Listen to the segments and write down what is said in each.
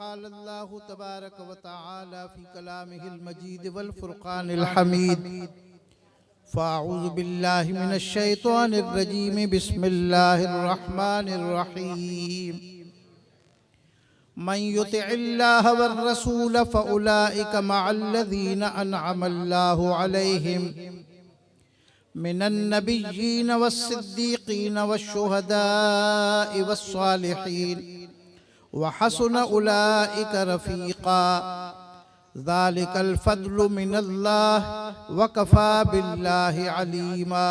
क़ाल अल्लाहु तबारक व तआला फ़ी कलामिहिल मजीद वल फ़ुरक़ानिल हमीद फ़अऊज़ु बिल्लाहि मिनश शैतानिर रजीम बिस्मिल्लाहिर रहमानिर रहीम मन युतिइल्लाह वर रसूल फ़उलाइका मअल्लज़ीना अनअमल्लाहु अलैहिम मिनन नबिय्यीन वस्सिद्दीक़ीन वश्शुहदाኢ वस्सालिहीन वहसुन उलाइका रफ़ीक़ा ज़ालिकल फ़द्लु मिनल्लाह वकफ़ा बिल्लाहि अलीमा।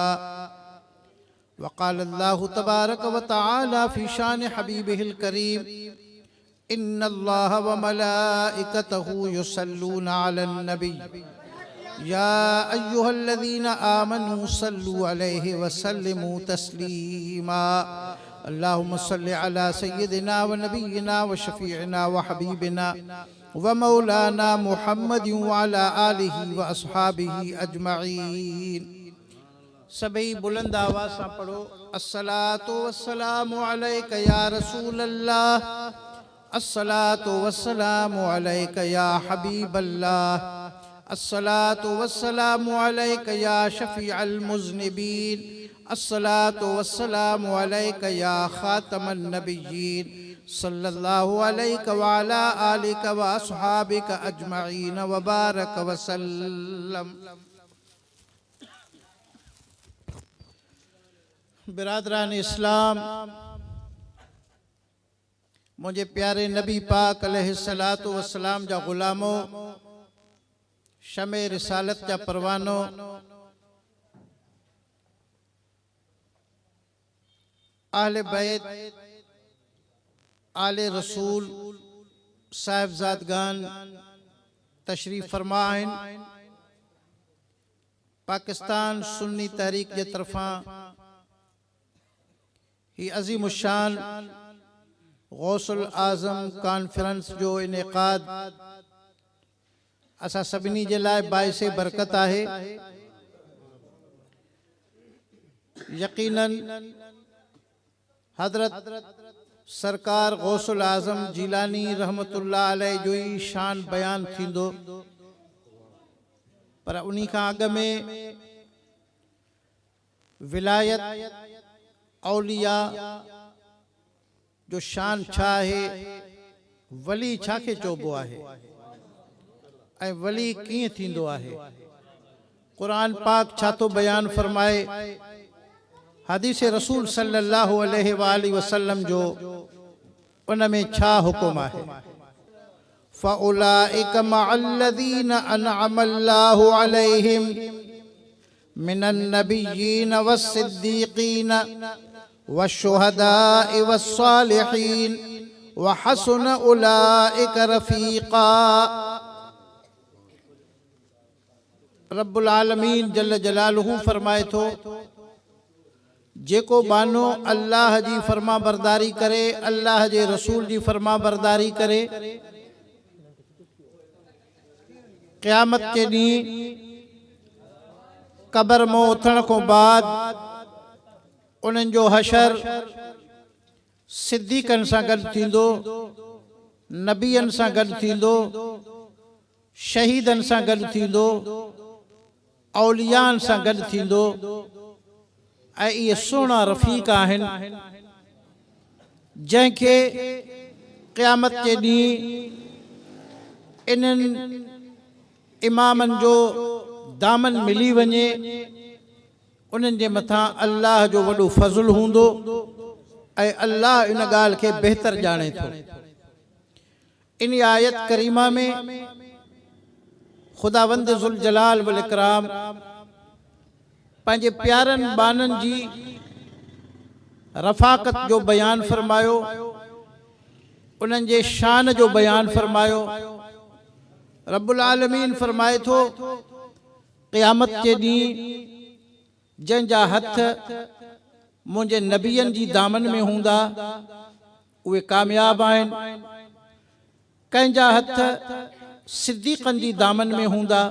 वक़ाल अल्लाहु तबारक व तआला फ़ी शान हबीबिहिल करीम इन्नल्लाह व मलाइकतहु युसल्लूना अलन नबी या अय्युहल्लज़ीना आमनू सल्लु अलैहि व सल्लिमू तस्लीमा। अल्लाहुम्मा सल्लि अला सय्यिदिना व नबिय्यिना व शफ़ीइना व हबीबिना व मौलाना मुहम्मदिन व अला आलिहि व अस्हाबिहि अजमईन। सभी बुलंद आवाज़ से पढ़ो अस्सलातु वस्सलामु अलैका या रसूल अल्लाह, अस्सलातु वस्सलामु अलैका या हबीबल्लाह, अस्सलातु वस्सलामु अलैका या शफ़ीअल मुज़निबीन, अस्सलातु वस्सलामु अलैका या ख़ातमन नबिय्यीन सल्लल्लाहु अलैका व अला आलिका व अस्हाबिका अजमईन व बारक व सल्लम। बिरादरान इस्लाम, मुझे प्यारे नबी पाक अलैहिस्सलातु वस्सलाम जा गुलामो, शमे रिसालत जा परवानो, आले बैत आले रसूल साहिबजादगान तशरीफ़ फरमा आहिन। पाकिस्तान सुन्नी तहरीक जे तरफ़ां ही अज़ीमुशान गौसुल आज़म कॉन्फ्रेंस जो इनेक़ाद असां सभिनी जे लाइ बाइसे बरकत आहे। यकीनन हज़रत सरकार गौसुल आज़म जीलानी रहमतुल्लाह अलैह जो ही शान बयान थींदो, पर उन्हीं खां अॻु में विलायत औलिया जो शान छा आहे, वली छा खे चइबो आहे ऐं वली कीअं थींदो आहे। क़ुरान पाक छा थो बयान फरमाए, हदीस रसूल सल्लल्लाहु अलैहि वसल्लम जो उन में छा हुकुम आहे। फ़उलाइका मअल्लज़ीना अनअमल्लाहु अलैहिम मिनन नबिय्यीन वस्सिद्दीक़ीन वश्शुहदाኢ वस्सालिहीन वहसुन उलाइका रफ़ीक़ा। रब्बुल आलमीन जल्ल जलालुहु फरमाए थो, जेको बानो अल्लाह जी फरमा बरदारी करे, अल्लाह जे रसूल जी फरमा बरदारी करे, क़यामत के ॾींहुं क़ब्र मां उथण खां बाद उन्हनि जो हशर सिद्दीक़नि सां गॾु थींदो, नबियनि सां गॾु थींदो, शहीदनि सां गॾु थींदो, औलियान सां गॾु थींदो। ऐं इहे सुहिणा रफ़ीक़ आहिनि जंहिंखे क़यामत जे ॾींहुं इन्हनि इमामनि जो दामन मिली वञे, उन्हनि जे मथां अल्लाह जो वॾो फज़ुल हूंदो ऐं अल्लाह इन ॻाल्हि खे बहितर ॼाणे थो। इन आयत करीमा में ख़ुदावंद ज़ुल जलाल वल इकराम पंहिंजे प्यारनि बाननि जी रफ़ाक़त जो बयान फरमायो, उन्हनि जे शान जो बयान फरमायो। रब्बुल आलमीन फरमाए थो, क़यामत जे ॾींहुं जंहिंजा हथ मुंहिंजे नबियनि जी दामन में हूंदा उहे कामयाब आहिनि, कंहिंजा हथ सिद्दीक़नि जी दामन में हूंदा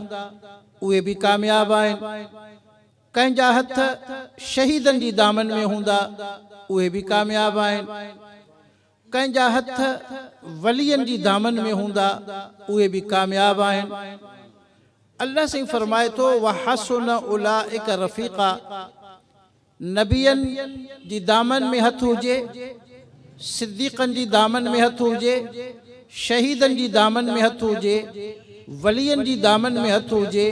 उहे भी कामयाब आहिनि, कंहिंजा हथ शहीदनि जी दामन में हूंदा उहे भी कामयाब आहिनि, कंहिंजा हथ वलियनि जी दामन में हूंदा उहे बि कामयाब आहिनि। अल्लाह साईं फरमाए थो वहसुन उलाइक रफ़ीक़ा, नबियनि जी दामन में हथ हुजे, सिद्दीक़नि जी दामन में हथ हुजे, शहीदनि जी दामन में हथ हुजे, वलियनि जी दामन में हथ हुजे।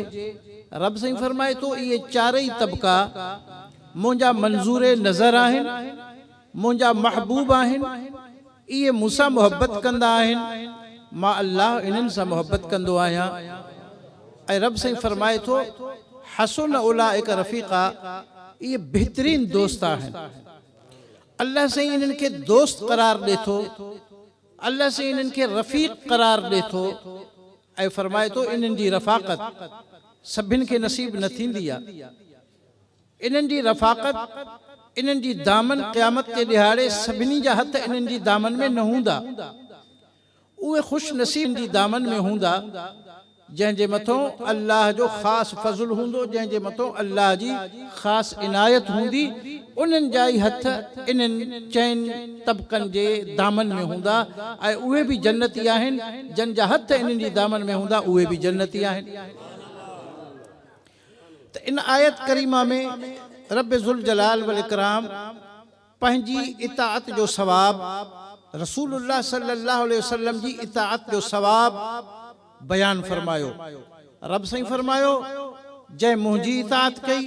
रब साईं फरमाए थो इहे चारई तबका मुंहिंजा मंज़ूर नज़र आहिनि, मुंहिंजा महबूब आहिनि, इहे मूंसां मोहब्बत कंदा आहिनि, मां अल्लाह इन्हनि सां मोहब्बत कंदो आहियां। ऐं रब साईं फरमाए थो हसुन उलाइक रफ़ीक़ा, इहे बहितरीन दोस्त आहिनि। अल्लाह साईं इन्हनि खे दोस्त करार ॾे थो, अल्लाह साईं इन्हनि खे रफ़ीक़ करार ॾे थो ऐं फरमाए थो इन्हनि जी रफ़ाक़त सभिनि खे नसीब न थींदी आहे। इन्हनि जी रफ़ाक़त, इन्हनि जी दामन क़यामत जे ॾिहाड़े सभिनी जा हथ इन्हनि जी दामन में न हूंदा, उहे ख़ुशि नसीब जी दामन में हूंदा जंहिंजे मथां अल्लाह जो ख़ासि फज़ुल हूंदो, जंहिंजे मथां अल्लाह जी ख़ासि इनायत हूंदी। उन्हनि जा ई हथ इन्हनि चइनि तबक़नि जे दामन में हूंदा ऐं उहे बि जन्नती आहिनि, जन जा हथ इन्हनि जी दामन में हूंदा उहे बि जन्नती आहिनि। त इन आयत करीमा में रब ज़ुल जलाल वल इकराम पंहिंजी इताअत जो सवाब, रसूलुल्लाह सल्लल्लाहु अलैहि वसल्लम जी इताअत जो सवाब बयान फरमायो। रब साईं फरमायो जंहिं मुंहिंजी इताअत कई,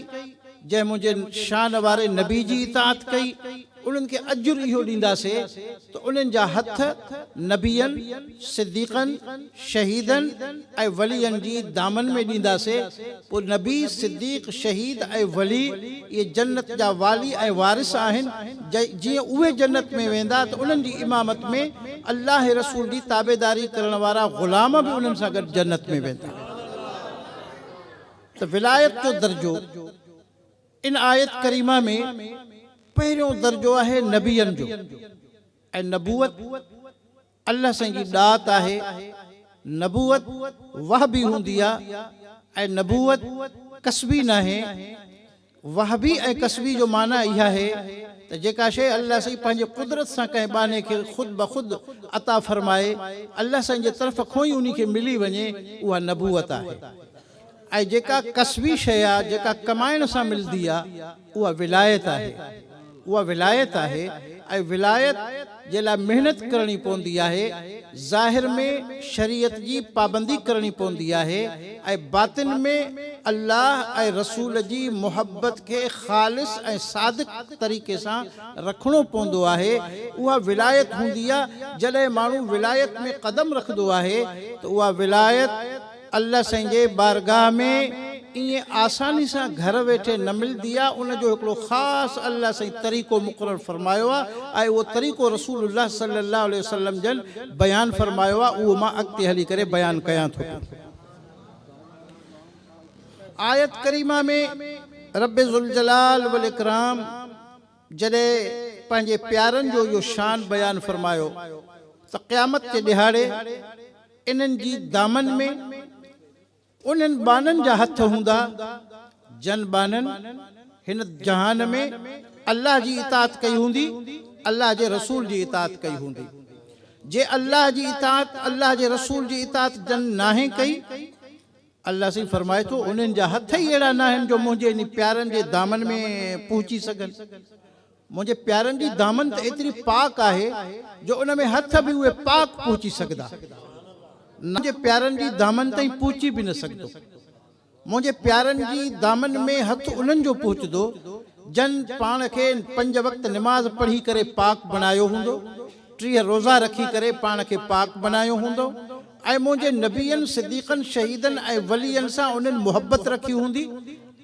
जंहिं मुंहिंजे शान वारे नबी जी इताअत कई, उन्हनि खे अजुर इहो ॾींदासीं त उन्हनि जा हथ नबियनि, सिद्दीक़नि, शहीदनि ऐं वलियनि जी दामन में ॾींदासीं। पोइ नबी, सिद्दीक़, शहीद ऐं वली इहे जन्नत जा वाली ऐं वारिस आहिनि। जीअं उहे जन्नत में वेंदा त उन्हनि जी इमामत में अल्लाह रसूल जी ताबेदारी करण वारा ग़ुलाम बि उन्हनि सां गॾु जन्नत में वेंदा। त विलायत जो दर्जो इन आयत करीमा में पहिरियों दर्जो आहे नबियनि जो, ऐं नबूवत अल्लाह साईं जी ॾात आहे। नबूवत वहबी हूंदी आहे ऐं नबूवत कसबी न आहे। वहबी ऐं कसबी जो माना इहा आहे त जेका शइ अल्लाह साईं पंहिंजे कुदरत सां कंहिं बाने खे ख़ुदि ब ख़ुदि अता फरमाए, अल्लाह साईं जे तरफ़ खां ई उन खे मिली वञे, उहा नबूवत आहे। ऐं जेका कसबी शइ आहे, जेका कमाइण सां मिलंदी आहे, उहा विलायत आहे। उहा विलायत आहे ऐं विलायत जे लाइ महिनत करणी पवंदी आहे, ज़ाहिर में शरीयत जी पाबंदी करणी पवंदी आहे ऐं बातिन में अल्लाह ऐं रसूल जी मोहब्बत खे ख़ालिस ऐं सादिक़ तरीक़े सां रखणो पवंदो आहे। उहा विलायत हूंदी आहे। जॾहिं माण्हू विलायत में क़दम रखंदो आहे त उहा विलायत अल्लाह साईं जे बारगाह में ईअं आसानी सां घर वेठे न मिलंदी आहे। उनजो हिकिड़ो ख़ासि अल्लाह साईं तरीक़ो मुक़ररु फरमायो आहे ऐं उहो तरीक़ो रसूलुल्लाह सल्लल्लाहु अलैहि वसल्लम जन बयानु फरमायो आहे। उहो मां अॻिते हली करे बयानु कयां थो। आयत करीमा में रब ज़ुल जलाल वल इकराम जॾहिं पंहिंजे प्यारनि जो इहो शान बयानु फरमायो त क़यामत जे ॾिहाड़े इन्हनि जी दामन में उन्हनि बाननि जा हथ हूंदा जन बाननि हिन जहान में अल्लाह जी इताअत कई हूंदी, अल्लाह जे रसूल जी इताअत कई हूंदी। जे अल्लाह जी इताअत, अल्लाह जे रसूल जी इताअत जन नाहे कई, अल्लाह साईं फरमाए थो उन्हनि जा हथ ई अहिड़ा न आहिनि जो मुंहिंजे इन प्यारनि जे दामन में पहुची सघनि। मुंहिंजे प्यारनि जी दामन त एतिरी पाक आहे जो उन में हथ बि उहे पाक पहुची सघंदा। मुंहिंजे प्यारनि जी दामन ताईं पहुची बि न सघंदो। मुंहिंजे प्यारनि जी दामन में हथ उन्हनि जो पहुचंदो जन पाण खे 5 वक़्त निमाज़ पढ़ी करे पाक बणायो हूंदो, 30 रोज़ा रखी करे पाण खे पाक बणायो हूंदो ऐं मुंहिंजे नबियनि, सिद्दीक़नि, शहीदनि ऐं वलियनि सां उन्हनि मोहब्बत रखी हूंदी।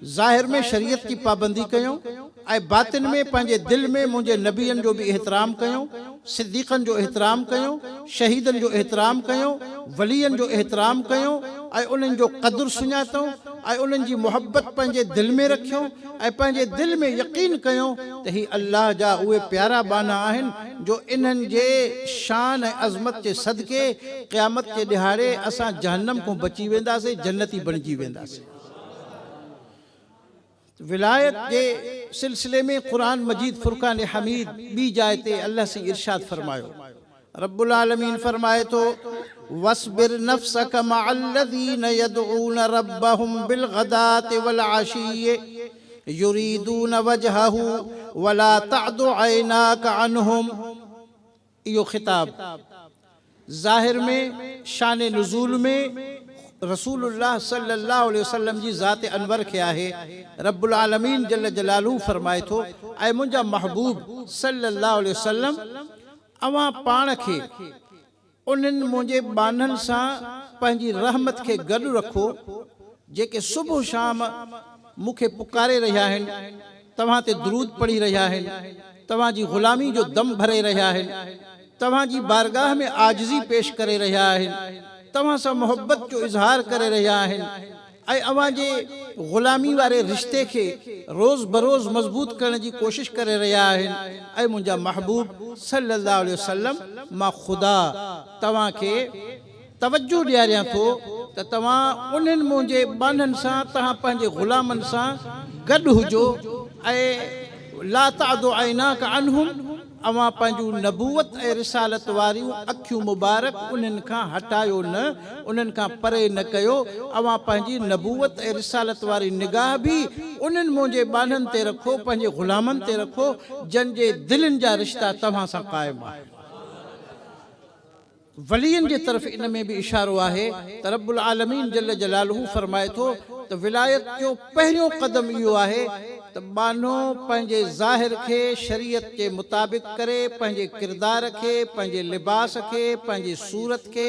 ज़ाहिर में शरीयत जी पाबंदी कयूं ऐं बातिन में पंहिंजे दिलि में मुंहिंजे नबियनि जो बि एतिराम कयूं, सिद्दीक़नि जो एतिराम कयूं, शहीदनि जो एतिराम कयूं, वलियनि जो एतिराम कयूं ऐं उन्हनि जो क़दुरु सुञातूं ऐं उन्हनि जी मोहब्बत पंहिंजे दिलि में रखियूं ऐं पंहिंजे दिलि में यकीन कयूं त ही अल्लाह जा उहे प्यारा बाना आहिनि जो इन्हनि जे शान ऐं अज़मत जे सदके क़यामत जे ॾिहाड़े असां जहन्नम खां बची वेंदासीं, जन्नती बणिजी वेंदासीं। विलायत के सिलसिले में कुरान मजीद फुरकान हमीद बी जाए ते अल्लाह से इरशाद फरमायो रब्बुल आलमीन फरमाए तो वस्बिर नफ्सक मअल्लज़ीन यदऊन रब्बहुम बिलगदाति वल अशीय्यि युरीदून वजहहु वला तअदु ऐनाक अन्हुम। इहो खिताब ज़ाहिर में शान नुज़ूल में रसूलुल्लाह सल्लल्लाहु अलैहि वसल्लम जी ज़ात अनवर खे आहे। रब्बुल आलमीन जल्ल जलालहू फरमाए थो, ऐं मुंहिंजा महबूब सल्लल्लाहु अलैहि वसल्लम, अवां पाण खे उन्हनि मुंहिंजे बाननि सां पंहिंजी रहमत खे गॾु रखो जेके सुबुह शाम मूंखे पुकारे रहिया आहिनि, तव्हां ते दुरूद पढ़ी रहिया आहिनि, तव्हांजी ग़ुलामी जो दम भरे रहिया आहिनि, तव्हांजी बारगाह में आजिज़ी पेश करे रहिया आहिनि, तव्हां सां मोहब्बत जो इज़हार करे रहिया आहिनि, ऐं अवां जे ग़ुलामी वारे रिश्ते खे रोज़ बरोज़ मज़बूत करण जी कोशिश करे रहिया आहिनि। ऐं मुंहिंजा महबूब सल्लल्लाहु अलैहि वसल्लम, मां ख़ुदा तव्हांखे तवज्जो ॾियारियां थो त तव्हां उन्हनि मुंहिंजे बाननि सां, तव्हां पंहिंजे ग़ुलामनि सां गॾु हुजो ऐं ला तअदु ऐनाक अन्हुम, अवां पंहिंजूं नबूवत ऐं रिसालत वारियूं अखियूं मुबारक उन्हनि खां हटायो न, उन्हनि खां परे न कयो। अवां पंहिंजी नबूवत ऐं रिसालत वारी निगाह बि उन्हनि मुंहिंजे बाननि ते रखो, पंहिंजे ग़ुलामनि ते रखो जंहिंजे दिलनि जा रिश्ता तव्हां सां क़ाइमु आहे। वलियन जे तरफ़ इन में भी इशारो आहे त रब्बुल आलमीन जल्ल जलालहू फरमाए थो त विलायत जो पहिरियों कदम इहो आहे त बानो पंहिंजे ज़ाहिर खे शरीयत जे मुताबिक़ करे, पंहिंजे किरदार खे, पंहिंजे लिबास खे, पंहिंजी सूरत खे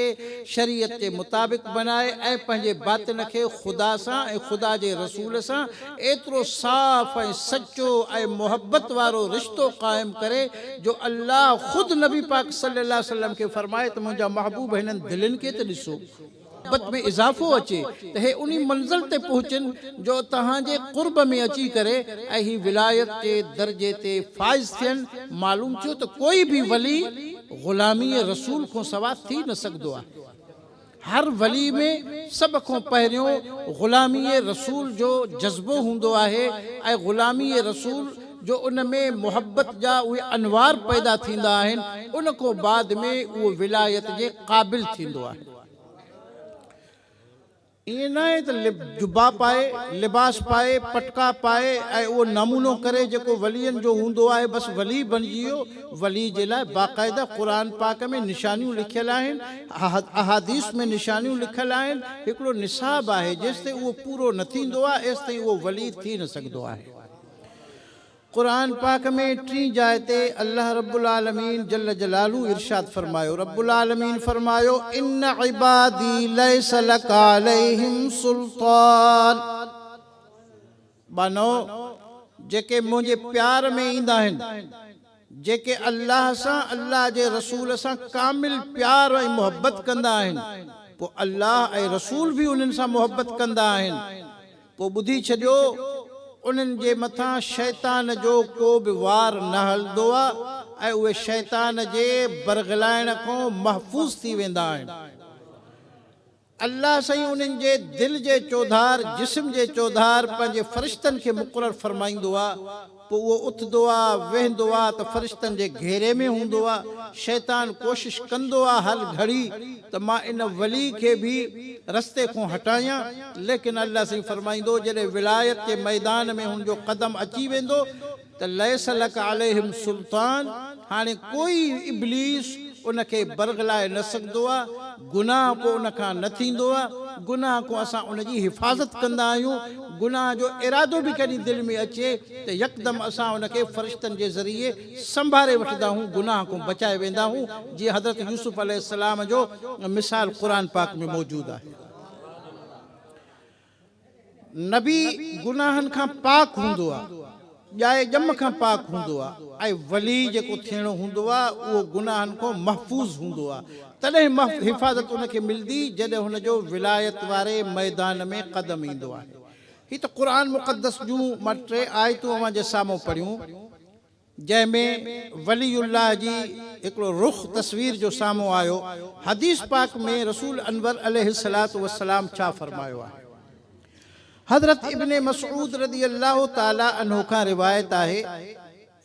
शरीयत जे मुताबिक़ बनाए ऐं पंहिंजे बातिन खे ख़ुदा सां ऐं ख़ुदा जे रसूल सां एतिरो साफ़ ऐं सचो ऐं मोहब्बत वारो रिश्तो क़ाइमु करे जो अल्लाह ख़ुदि नबी पाक सल्लल्लाहु अलैहि वसल्लम खे फरमाए त मुंहिंजा महबूब हिननि दिलनि खे त ॾिसो, मोहब्बत में इज़ाफ़ो अचे त हे उन मंज़िल ते पहुचनि जो तव्हांजे क़ुर्ब में अची करे ऐं ही विलायत जे दर्जे ते फ़ाइज़ थियनि। मालूम थियो त कोई बि वली ग़ुलामी रसूल खां सवा थी न सघंदो आहे। हर वली में सब खां पहिरियों ग़ुलामी रसूल जो जज़्बो हूंदो आहे ऐं ग़ुलामी रसूल जो उन में मोहब्बत जा उहे अनवार पैदा थींदा आहिनि, उन खां बाद में उहो विलायत जे क़ाबिल थींदो आहे। ईअं न आहे त जुबा पाए, लिबास पाए, पटका पाए ऐं उहो नमूनो करे जेको वलियनि जो हूंदो आहे बसि वली बणिजी वियो। वली जे लाइ बाक़ाइदा क़ुरान पाक में निशानियूं लिखियल आहिनि, अहादीस में निशानियूं लिखियल आहिनि, हिकिड़ो निसाब आहे। जेसिताईं उहो पूरो न थींदो आहे एसिताईं उहो वली थी न सघंदो आहे। कुरान पाक में 3 जाइ ते अल्लाह रब्बुल आलमीन जल्ल जलालहू इरशाद फरमायो। रब्बुल आलमीन फरमायो, इन्न इबादी लैस लक अलैहिम सुल्तान। बानो जेके मुंहिंजे प्यार में ईंदा आहिनि, जेके अल्लाह सां, अल्लाह जे रसूल सां कामिल प्यार ऐं मोहब्बत कंदा आहिनि, पोइ अल्लाह ऐं रसूल बि उन्हनि सां मोहब्बत कंदा आहिनि, पोइ ॿुधी छॾियो उन्हनि जे मथां शैतान जो को बि वार न हलंदो आहे ऐं उहे शैतान जे बरगलाइण खां महफ़ूज़ थी वेंदा आहिनि। अल्लाह साईं उन्हनि जे दिल जे चौधार, जिस्म जे चौधार पंहिंजे फ़रिश्तनि खे मुक़ररु फरमाईंदो आहे, पोइ उहो उथंदो आहे, वेहंदो आहे त फ़रिश्तनि जे घेरे में हूंदो आहे। शैतान कोशिश कंदो आहे हल घड़ी त मां इन वली खे बि रस्ते खां हटायां, लेकिन अल्लाह साईं फरमाईंदो जॾहिं विलायत जे मैदान में हुनजो क़दम अची वेंदो त लैस लक अलैहिम सुल्तान, हाणे कोई इब्लीस उनखे बरगलाए न सघंदो आहे। गुनाह को उन खां न थींदो आहे। गुनाह को असां उनजी हिफ़ाज़त कंदा आहियूं। गुनाह जो इरादो बि कॾहिं दिलि में अचे त यकदमि असां उनखे फ़रिश्तनि जे ज़रिए संभाले वठंदा आहियूं, गुनाह को बचाए वेंदा आहियूं, जीअं हज़रत यूसुफ अलैहिस्सलाम जो मिसाल क़ुरान पाक में मौजूदु आहे। नबी गुनाहनि खां पाक हूंदो आहे, ॼाए ॼम खां पाक हूंदो आहे, ऐं वली जेको थियणो हूंदो आहे उहो गुनाहनि खां महफ़ूज़ हूंदो आहे। तॾहिं हिफ़ाज़त उनखे मिलंदी जॾहिं हुनजो विलायत वारे मैदान में क़दम ईंदो आहे। ही त क़ुरान मुक़द्दस जूं मां 3 आयतूं अवां जे साम्हूं पढ़ियूं, जंहिंमें वलीउल्लाह जी हिकिड़ो रुख़ तस्वीर जो साम्हूं आयो। हदीस पाक में रसूल अनवर अलैहिस्सलातु वस्सलाम छा फरमायो आहे। हज़रत इब्ने मसऊद रज़ी अल्लाह ताला अन्हु खां रिवायत आहे,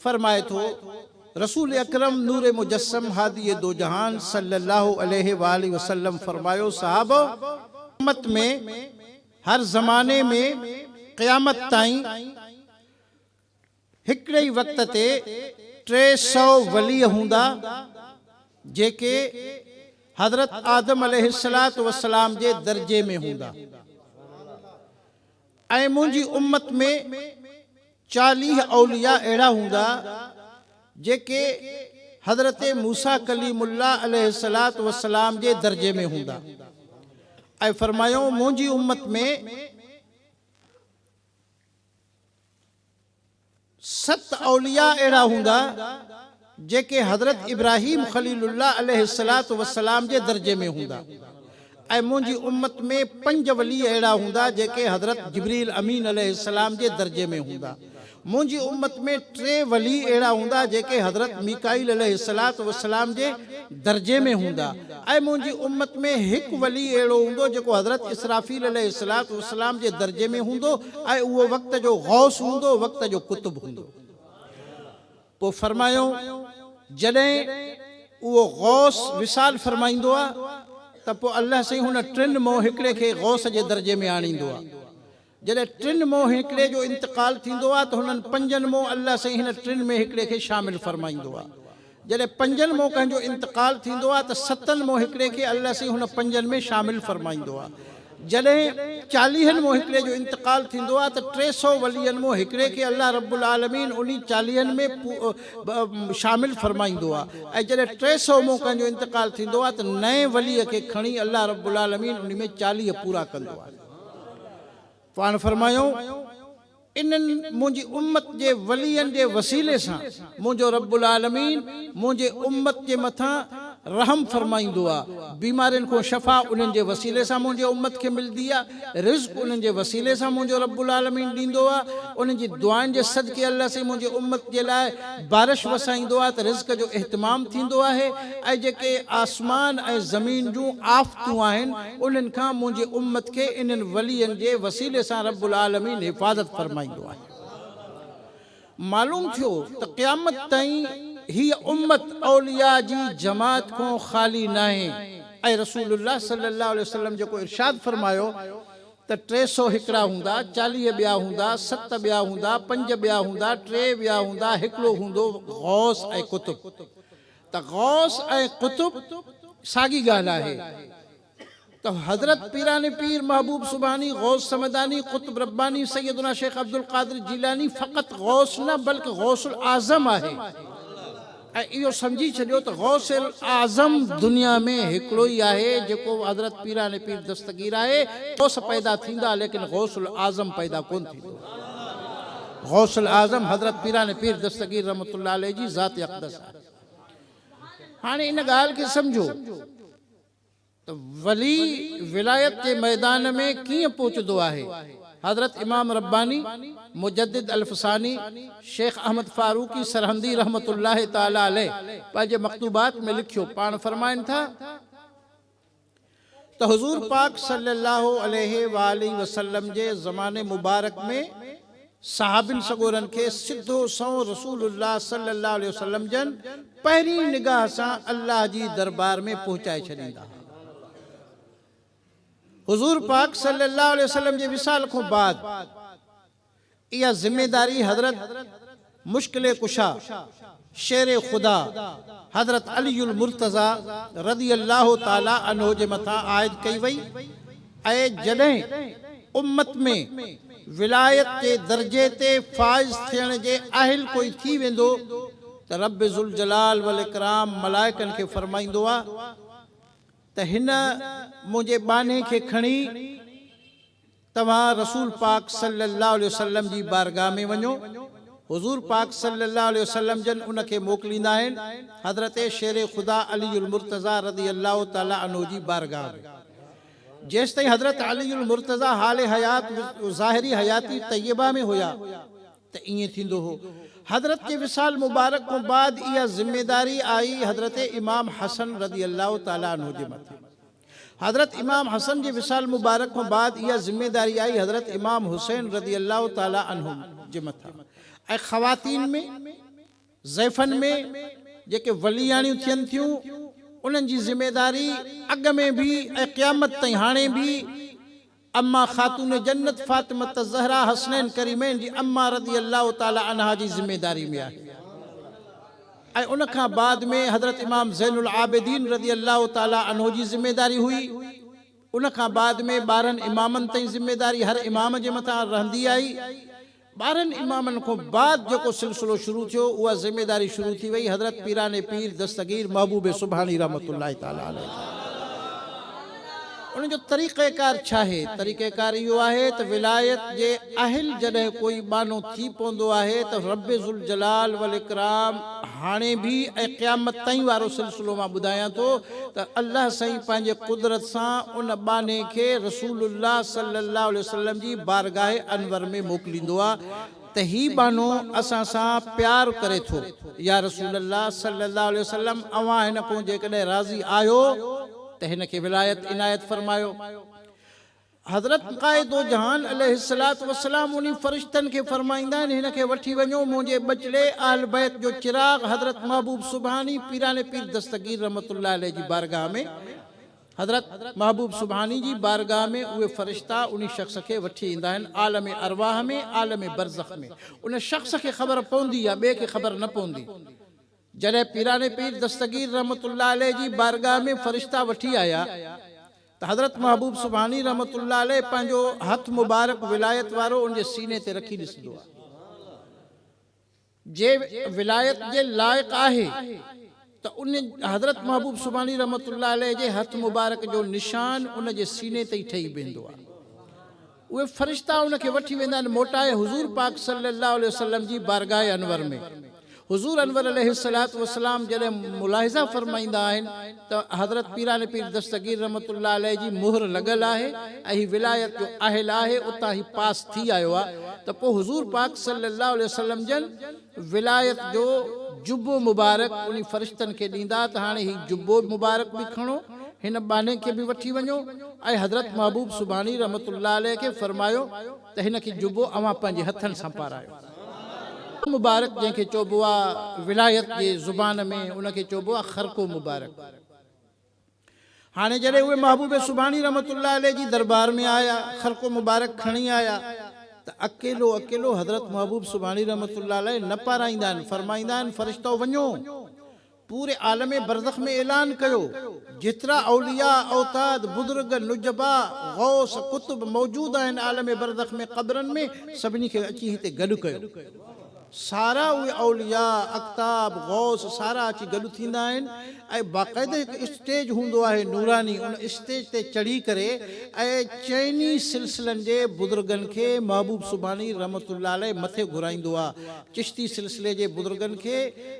फरमाए थो रसूल अकरम नूर मुजस्सम हादी दो जहान सल्लल्लाहु अलैहि वसल्लम फरमायो, साहबो उम्मत में हर ज़माने में क़यामत ताईं हिकिड़े ई वक़्त ते 300 वली हूंदा जेके हज़रत आदम अलैहिस्सलातु वस्सलाम जे दर्जे में हूंदा। ऐं मुंहिंजी उम्मत में 40 औलिया अहिड़ा हूंदा जेके हज़रत मूसा कलीमुल्लाह अलैहिस्सलातु वस्सलाम जे दर्जे में हूंदा। ऐं फरमायो मुंहिंजी उम्मत में 7 औलिया अहिड़ा हूंदा जेके हज़रत इब्राहीम खलीलुल्लाह अलैहिस्सलातु वस्सलाम जे दर्जे में हूंदा। ऐं मुंहिंजी उम्मत में 5 वली अहिड़ा हूंदा जेके हज़रत जिब्रील अमीन अलैहिस्सलाम जे दर्जे में हूंदा। मुंहिंजी उम्मत में 3 वली अहिड़ा हूंदा जेके हज़रत मीकाईल अलैहिस्सलातु वस्सलाम जे दर्जे में हूंदा। ऐं मुंहिंजी उम्मत में 1 वली अहिड़ो हूंदो जेको हज़रत इसराफील अलैहिस्सलातु वस्सलाम जे दर्जे में हूंदो ऐं उहो वक़्त जो गौस हूंदो, वक़्त जो कुतुब हूंदो। पोइ फरमायो जॾहिं उहो गौस विसाल फरमाईंदो आहे त पोइ अल्लाह साईं हुन 3 मां हिकिड़े खे गौस जे दर्जे में आणींदो आहे। जॾहिं 3 मां हिकिड़े जो इंतकाल थींदो आहे त हुननि 5 मां अल्लाह साईं हिन 3 में हिकिड़े खे शामिल फरमाईंदो आहे। जॾहिं 5 मां कंहिंजो इंतकाल थींदो आहे त 7 मां हिकिड़े खे अल्लाह साईं हुन 5 में शामिल फरमाईंदो आहे। जॾहिं 40 मां हिकिड़े जो इंतकाल थींदो आहे त 300 वलियनि मां हिकिड़े खे अल्लाह रब्बुल आलमीन उन 40 में शामिल फरमाईंदो आहे। ऐं जॾहिं 300 मां कंहिंजो इंतकाल थींदो आहे त नए वलीअ खे खणी अल्लाह रब्बुल आलमीन उन में 40 पूरा कंदो आहे। पाण फरमायो इन्हनि मुंहिंजी उम्मत जे वलियनि जे वसीले सां मुंहिंजो रब्बुल आलमीन मुंहिंजे उम्मत जे मथां रहम फरमाईंदो आहे। बीमारियुनि खां शफ़ा उन्हनि जे वसीले सां मुंहिंजे उम्मत खे मिलंदी आहे। रिज़्क़ उन्हनि जे वसीले सां मुंहिंजो रब्बुल आलमीन ॾींदो आहे। उन्हनि जी दुआनि जे सदके अल्लाह साईं मुंहिंजे उम्मत जे लाइ बारिश वसाईंदो आहे त रिज़्क़ जो इहतमाम थींदो आहे। ऐं जेके आसमान ऐं ज़मीन जूं आफ़तूं आहिनि उन्हनि खां मुंहिंजे उम्मत खे इन्हनि वलियनि जे वसीले सां रब्बुल आलमीन हिफ़ाज़त फरमाईंदो आहे। मालूम थियो त क़यामत ताईं हीअ उम्मत औलिया जी जमात को ख़ाली न आहे। ऐं रसूलुल्लाह सल्लल्लाहु अलैहि वसल्लम जेको इरशाद फरमायो त 300 हिकिड़ा हूंदा, 40 ॿिया हूंदा, 7 ॿिया हूंदा, 5 ॿिया हूंदा, 3 ॿिया हूंदा, हिकिड़ो हूंदो गौस ऐं कुतुब। त गौस ऐं कुतुब साॻी ॻाल्हि आहे। तो हज़रत पीरानी पीर महबूब सुबहानी गौस समदानी कुतुब रब्बानी सैयदना शेख अब्दुल कादिर जिलानी फ़क़त गौस न बल्कि गौसुल आज़म आहे। ऐं इहो सम्झी छॾियो त गौसुल आज़म दुनिया में हिकिड़ो ई आहे जेको हज़रत पीरानी पीर दस्तगीर आहे। गौस पैदा थींदा लेकिन गौसुल आज़म पैदा कोन थींदो। गौसुल आज़म हज़रत पीरानी पीर दस्तगीर रहमतुल्लाह अलैह जी ज़ात अक़दस आहे। हाणे इन ॻाल्हि खे सम्झो तो वली विलायत के मैदान में कीअं पहुचंदो आहे। हज़रत इमाम रब्बानी मुजद्दिद अल्फसानी शेख अहमद फारूकी सरहंदी रहमतुल्लाह ताला अलैह पंहिंजे मकतूबात में लिखियो। पाण फरमाइनि था तो हुजूर पाक सल्लल्लाहु अलैहि वसल्लम जे ज़माने मुबारक में सहाबिन सगोरन के सिद्धो सौ रसूलुल्लाह सल्लल्लाहु अलैहि वसल्लम जन पहिरीं निगाह सां अल्लाह जी दरबार में पहुचाए छॾींदा। हुजूर पाक सल्लल्लाहु अलैहि वसल्लम जे विसाल को बाद यह जिम्मेदारी हजरत मुश्किल कुशा शेर खुदा हजरत अलीउल मुर्तज़ा रज़ी अल्लाह ताला अन्हु जे मथा आयद कई वई। ऐं जॾहिं उम्मत में विलायत के दर्जे ते फाइज थियण जे अहिल कोई थी वेंदो त रब ज़ुल जलाल वल इकराम मलाइकन के फरमाईंदो आहे त हिन मुझे बाने के खणी तव्हां रसूल पाक सल्लल्लाहु अलैहि वसल्लम जी बारगाह में वञो। हुजूर पाक सल्लल्लाहु अलैहि वसल्लम जन उनके मोकिलींदा आहिनि हज़रत शेर खुदा अलीउल मुर्तज़ा रज़ी अल्लाह ताला अन्हु जी बारगाह में। जेसि ताईं हज़रत अलीउल मुर्तज़ा हाल हयात ज़ाहिरी हयाती तैयबा में हुया त ईअं थींदो हो। हज़रत के विसाल मुबारक को बाद यह जिम्मेदारी आई हज़रत इमाम हसन रज़ी अल्लाह ताला अन्हु जे मथे। हज़रत इमाम हसन के विसाल मुबारक को बाद यह जिम्मेदारी आई हज़रत इमाम हुसैन रज़ी अल्लाह ताला अन्हु जे मथा। ख़वातीन में ज़ैफ़नि में जेके वलियाणियूं थियनि थियूं उन्हनि जी ज़िम्मेदारी अॻ में बि ऐं क़यामत ताईं हाणे बि अम्मा ख़ातून जन्नत फ़ातिमत ज़हरा हसनैन करीमैन जी अम्मा रज़ी अल्लाह ताला अन्हा जी ज़िम्मेदारी में आहे। ऐं उन खां बाद में हज़रत इमाम ज़ैनुल आबिदीन रज़ी अल्लाह ताला अन्हो जी ज़िम्मेदारी हुई। उन खां बाद में 12 इमामनि ताईं ज़िम्मेदारी हर इमाम जे मथां रहंदी आई। 12 इमामनि खां बाद जेको सिलसिलो शुरू थियो उहा ज़िम्मेदारी शुरू थी वई हज़रत पीराने पीर दस्तगीर महबूब सुभानी रहमतुल्लाह ताला अलैह। उन जो तरीक़ेकार छा आहे? तरीक़ेकार इहो आहे त विलायत जे अहिल जॾहिं कोई बानो थी पवंदो आहे त रब ज़ुल जलाल वल इकराम हाणे बि ऐं क़यामत ताईं वारो सिलसिलो मां ॿुधायां थो त अल्लाह साईं पंहिंजे कुदरत सां उन बाने खे रसूलुल्लाह सल्लल्लाहु अलैहि वसल्लम जी बारगाह अनवर में मोकिलींदो आहे त ही बानो असां सां प्यार करे थो। या रसूलुल्लाह सल्लल्लाहु अलैहि वसल्लम अवां हिन खां जेकॾहिं राज़ी आहियो त हिन खे विलायत इनायत फरमायो। हज़रत क़ाइदो जहान अलैहिस्सलातु वस्सलाम उन फ़रिश्तनि खे फरमाईंदा आहिनि हिन खे वठी वञो मुंहिंजे बचड़े आल बैत जो चिराग हज़रत महबूब सुभानी पीराने पीर दस्तगीर रहमतुल्लाह अलैह जी बारगाह में हज़रत महबूब सुभानी जी बारगाह में उहे फ़रिश्ता उन शख़्स खे वठी ईंदा आहिनि आलम अरवाह में आलम बरज़ख में। उन शख़्स खे ख़बर पवंदी या ॿिए खे ख़बर न पवंदी। जॾहिं पीराने पीर दस्तगीर रहमतुल्लाह अलैह जी बारगाह में फ़रिश्ता वठी आया त हज़रत महबूब सुभानी रहमतुल्लाह अलैह पंहिंजो हथ मुबारक विलायत वारो उनजे सीने ते रखी ॾिसंदो आहे। जे विलायत जे लाइक़ आहे त उन हज़रत महबूब सुभानी रहमतुल्लाह अलैह जे हथ मुबारक जो निशान उन जे सीने ते ई ठही वेंदो आहे। उहे फ़रिश्ता उन खे वठी वेंदा आहिनि मोटाए हुज़ूर पाक सल्लल्लाहु अलैहि वसल्लम जी बारगाह अनवर में। हुज़ूर अनवर अलैहिस्सलातु वस्सलाम जॾहिं मुलाहिज़ा फरमाईंदा आहिनि त हज़रत पीराने पीर दस्तगीर रहमतुल्लाह अलैह जी मुहर लॻल आहे ऐं ही विलायत जो अहिल आहे उतां ही पास थी आयो आहे त पोइ हुज़ूर पाक सल्लल्लाहु अलैहि वसल्लम जन विलायत जो जुब्बो मुबारक उन फ़रिश्तनि खे ॾींदा त हाणे ही जुब्बो मुबारक बि खणो हिन बाने खे बि वठी वञो ऐं हज़रत महबूब सुभानी रहमतुल्लाह अलैह खे फरमायो त हिन खे जुब्बो अवां पंहिंजे हथनि सां पारायो। मुबारक जंहिंखे चइबो आहे विलायत जे ज़ुबान में उनखे चइबो आहे ख़रको मुबारक। हाणे जॾहिं उहे महबूब सुभानी रहमतुल्लाह अलैह जी दरबार में आया ख़रको मुबारक खणी आया त अकेलो अकेलो हज़रत महबूब सुभानी रहमतुल्लाह अलैह न पाराईंदा आहिनि। फरमाईंदा आहिनि फ़रिश्तो वञो पूरे आलम बरज़ख में ऐलान कयो जेतिरा औलिया औताद बुज़ुर्ग नुजबा गौस कुतुब मौजूद आहिनि आलम बरज़ख में क़ब्रनि में सभिनी खे अची हिते गॾु कयो। सारा उहे औलिया अक़ताब गौस सारा अची गॾु थींदा आहिनि ऐं बाक़ाइदे हिकु स्टेज हूंदो आहे नूरानी उन स्टेज ते चढ़ी करे ऐं चइनी सिलसिलनि जे बुज़ुर्गनि खे महबूब सुभानी रहमतुल्लाह अलैह मथे घुराईंदो आहे। चिश्ती सिलसिले जे बुज़ुर्गनि खे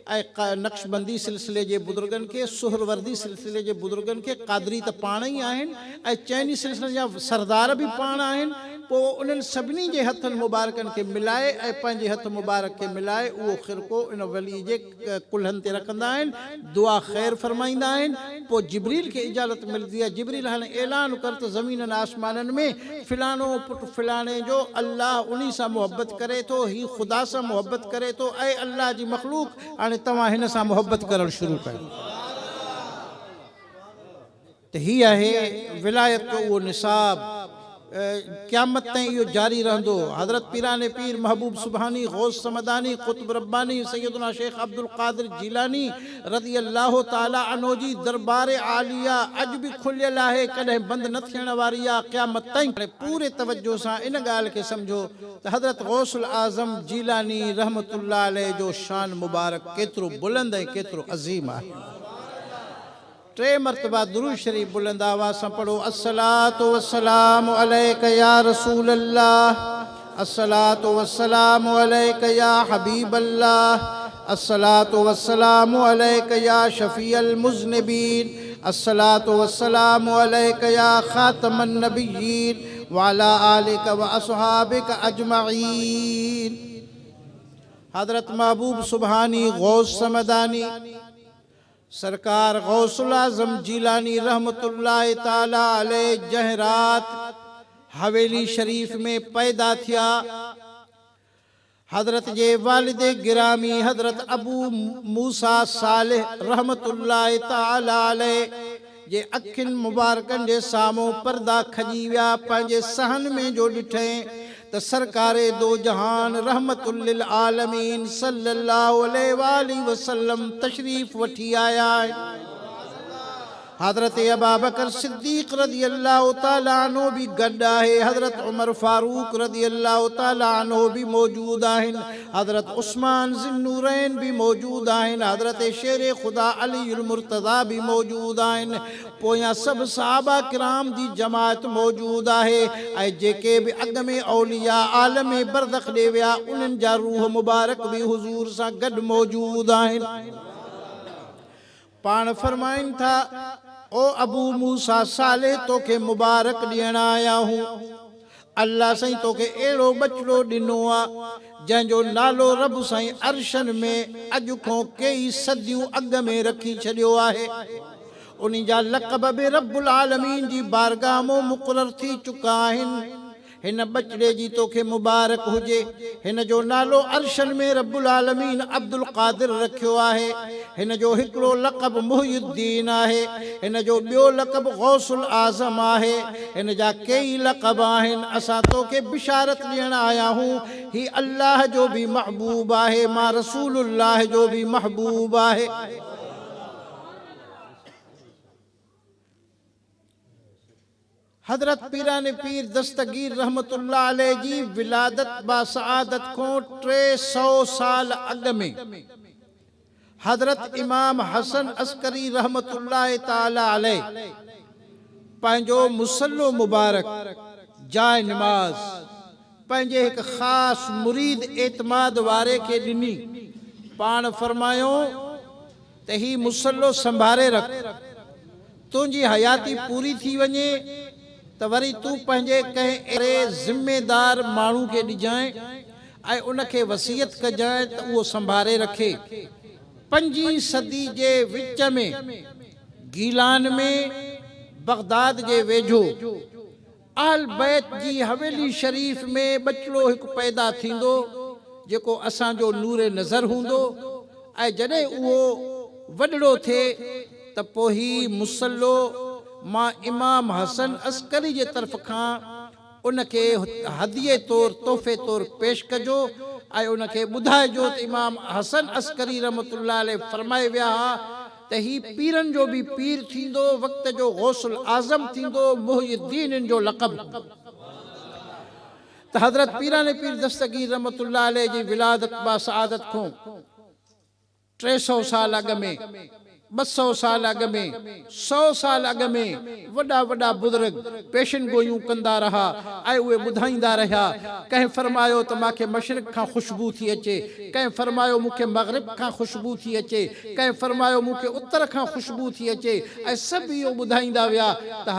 ऐं नक्शबंदी सिलसिले जे बुज़ुर्गनि खे सुहरवर्दी सिलसिले जे बुज़ुर्गनि खे क़ादरी त पाण ई आहिनि ऐं चइनी सिलसिलनि जा सरदार बि पाण आहिनि। पोइ उन्हनि सभिनी जे हथनि मुबारकनि खे मिलाए ऐं पंहिंजे हथ मुबारक खे मिलाए उहो ख़िरको इन वली जे कुल्हनि ते रखंदा आहिनि दुआ ख़ैर फरमाईंदा आहिनि। पोइ जिब्रील खे इजाज़त मिलंदी आहे जिब्रील हाणे ऐलान कर त ज़मीननि आसमाननि में फ़िलाणो पुटु फ़िलाणे जो अल्लाह उन सां मुहबत करे थो ही ख़ुदा सां मुहबत करे थो ऐं अल्लाह जी मख़लूक हाणे तव्हां हिन सां मुहबत करणु शुरू कयो। त हीअ आहे विलायत जो उहो निसाब क़यामत ताईं इहो जारी रहंदो। हज़रत पीराने पीर महबूब सुभानी गौस समदानी कुतुब रब्बानी सैयदना शेख अब्दुल क़ादिर जीलानी रज़ी अल्लाह ताला अन्हु जी दरबार आलिया अॼु बि खुलियल आहे कॾहिं बंदि न थियण वारी आहे क़यामत ताईं। पूरे तवज्जो सां इन ॻाल्हि खे सम्झो त हज़रत गौसुल आज़म जीलानी रहमतुल्लाह अलैह जो शान मुबारक केतिरो बुलंद ऐं केतिरो अज़ीम आहे। 3 मरतबा दुरूद शरीफ बुलंद आवाज़ सां पढ़ो अस्सलातु वस्सलामु अलैका या रसूल अल्लाह अस्सलातु वस्सलामु अलैका या हबीब अल्लाह अस्सलातु वस्सलामु अलैका या शफीअल मुज़निबीन अस्सलातु वस्सलामु अलैका या खातमन नबिय्यीन व अला आलिका व अस्हाबिका अजमईन। हज़रत महबूब सुभानी गौस समदानी सरकार गौसुल आज़म जीलानी रहमतुल्लाह ताला अलैह जंहिं रात हवेली शरीफ में पैदा थिया हज़रत जे वालिद गिरामी हज़रत अबू मूसा सालिह रहमतुल्लाह ताला अलैह जे अखियुनि मुबारकनि जे साम्हूं पर्दा खजी विया पंहिंजे सहन में जो ॾिठईं त सरकारे दो जहान रहमतुल लिल आलमीन सल्लल्लाहु अलैहि वसल्लम तशरीफ़ वठी आया आहिनि। हज़रत अबू बकर सिद्दीक़ रज़ी अल्लाह ताला अन्हु भी गॾु आहे। हज़रत उमर फारूक रज़ी अल्लाह ताला अन्हु भी मौजूद आहिनि। हज़रत उस्मान ज़िन्नूरैन भी मौजूद आहिनि। हज़रत शेर ख़ुदा अलीउल मुर्तज़ा भी मौजूद आहिनि। पोयां सभु सहाबा किराम जी जमात मौजूद आहे ऐं जेके भी अॻ में औलिया आलम बरज़ख ॾे विया उन्हनि जा रूह मुबारक भी हुज़ूर सां गॾु मौजूद आहिनि। पाण फरमाइनि था ओ अबू मूसा सालिह तोखे मुबारक ॾियण आया हूं। अल्लाह साईं तोखे अहिड़ो बचिड़ो ॾिनो आहे जंहिंजो नालो रब साईं अर्शन में अॼु खां कई सदियूं अॻ में रखी छॾियो आहे। उन्ही जा लक़ब बि रब्बुल आलमीन जी बारगाह में मुक़रर थी चुका आहिनि। हिन बचिड़े जी तोखे मुबारक हुजे। हिन जो नालो अर्शन में रब्बुल आलमीन अब्दुल क़ादिर रखियो आहे। हिन जो हिकिड़ो लक़ब मुहियुद्दीन आहे। हिन जो ॿियो लक़ब गौसुल आज़म आहे। हिन जा कई लक़ब आहिनि। असां तोखे बिशारत ॾियण आया हूं ही अल्लाह जो भी महबूब आहे, मां रसूलुल्लाह जो भी महबूब आहे। हज़रत पीराने पीर दस्तगीर रहमतुल्लाह अलैह जी विलादत बासआदत को 300 साल अॻ में हज़रत इमाम हसन अस्करी रहमतुल्लाह ताला अलैह पंहिंजो मुसल्लो मुबारक जाए नमाज पंहिंजे हिकु ख़ासि मुरीद एतमाद वारे खे ॾिनी। पाण फरमायो त ही मुसल्लो संभारे रख, तुंहिंजी हयाती पूरी थी वञे त वरी तूं पंहिंजे कंहिं अहिड़े ज़िम्मेदार माण्हू खे ॾिजांइ ऐं उनखे वसीयत कजांइ त उहो संभारे रखे। 5वीं सदी जे विच में गीलान में बगदाद जे वेझो अहल बैत जी हवेली शरीफ़ में बचिड़ो हिकु पैदा थींदो जेको असांजो नूरे नज़र हूंदो ऐं जॾहिं उहो वॾड़ो थिए त पोइ ही मुसल्लो मां इमाम हसन अस्करी जे तरफ़ खां उनखे हदिये तौर तोहफ़े तौर पेश कजो ऐं उनखे ॿुधाइजो त इमाम हसन अस्करी रहमतुल्लाह अलैह फरमाए विया हा त ही पीरनि जो भी पीर थींदो, वक़्त जो गौसुल आज़म थींदो, मुहियुद्दीन जो लक़ब। त हज़रत पीराने पीर दस्तगीर रहमतुल्लाह अलैह जी विलादत बासआदत को 300 साल अॻ में 200 साल अॻ में 100 साल अॻ में वॾा वॾा बुज़ुर्ग पेशन गोयूं कंदा रहा ऐं उहे ॿुधाईंदा रहिया। कंहिं फरमायो त मूंखे मशरिक़ खां ख़ुशबू थी अचे, कंहिं फरमायो मूंखे मग़रिब खां ख़ुशबू थी अचे, कंहिं फरमायो मूंखे उत्तर खां ख़ुशबू थी अचे ऐं सभु इहो ॿुधाईंदा विया त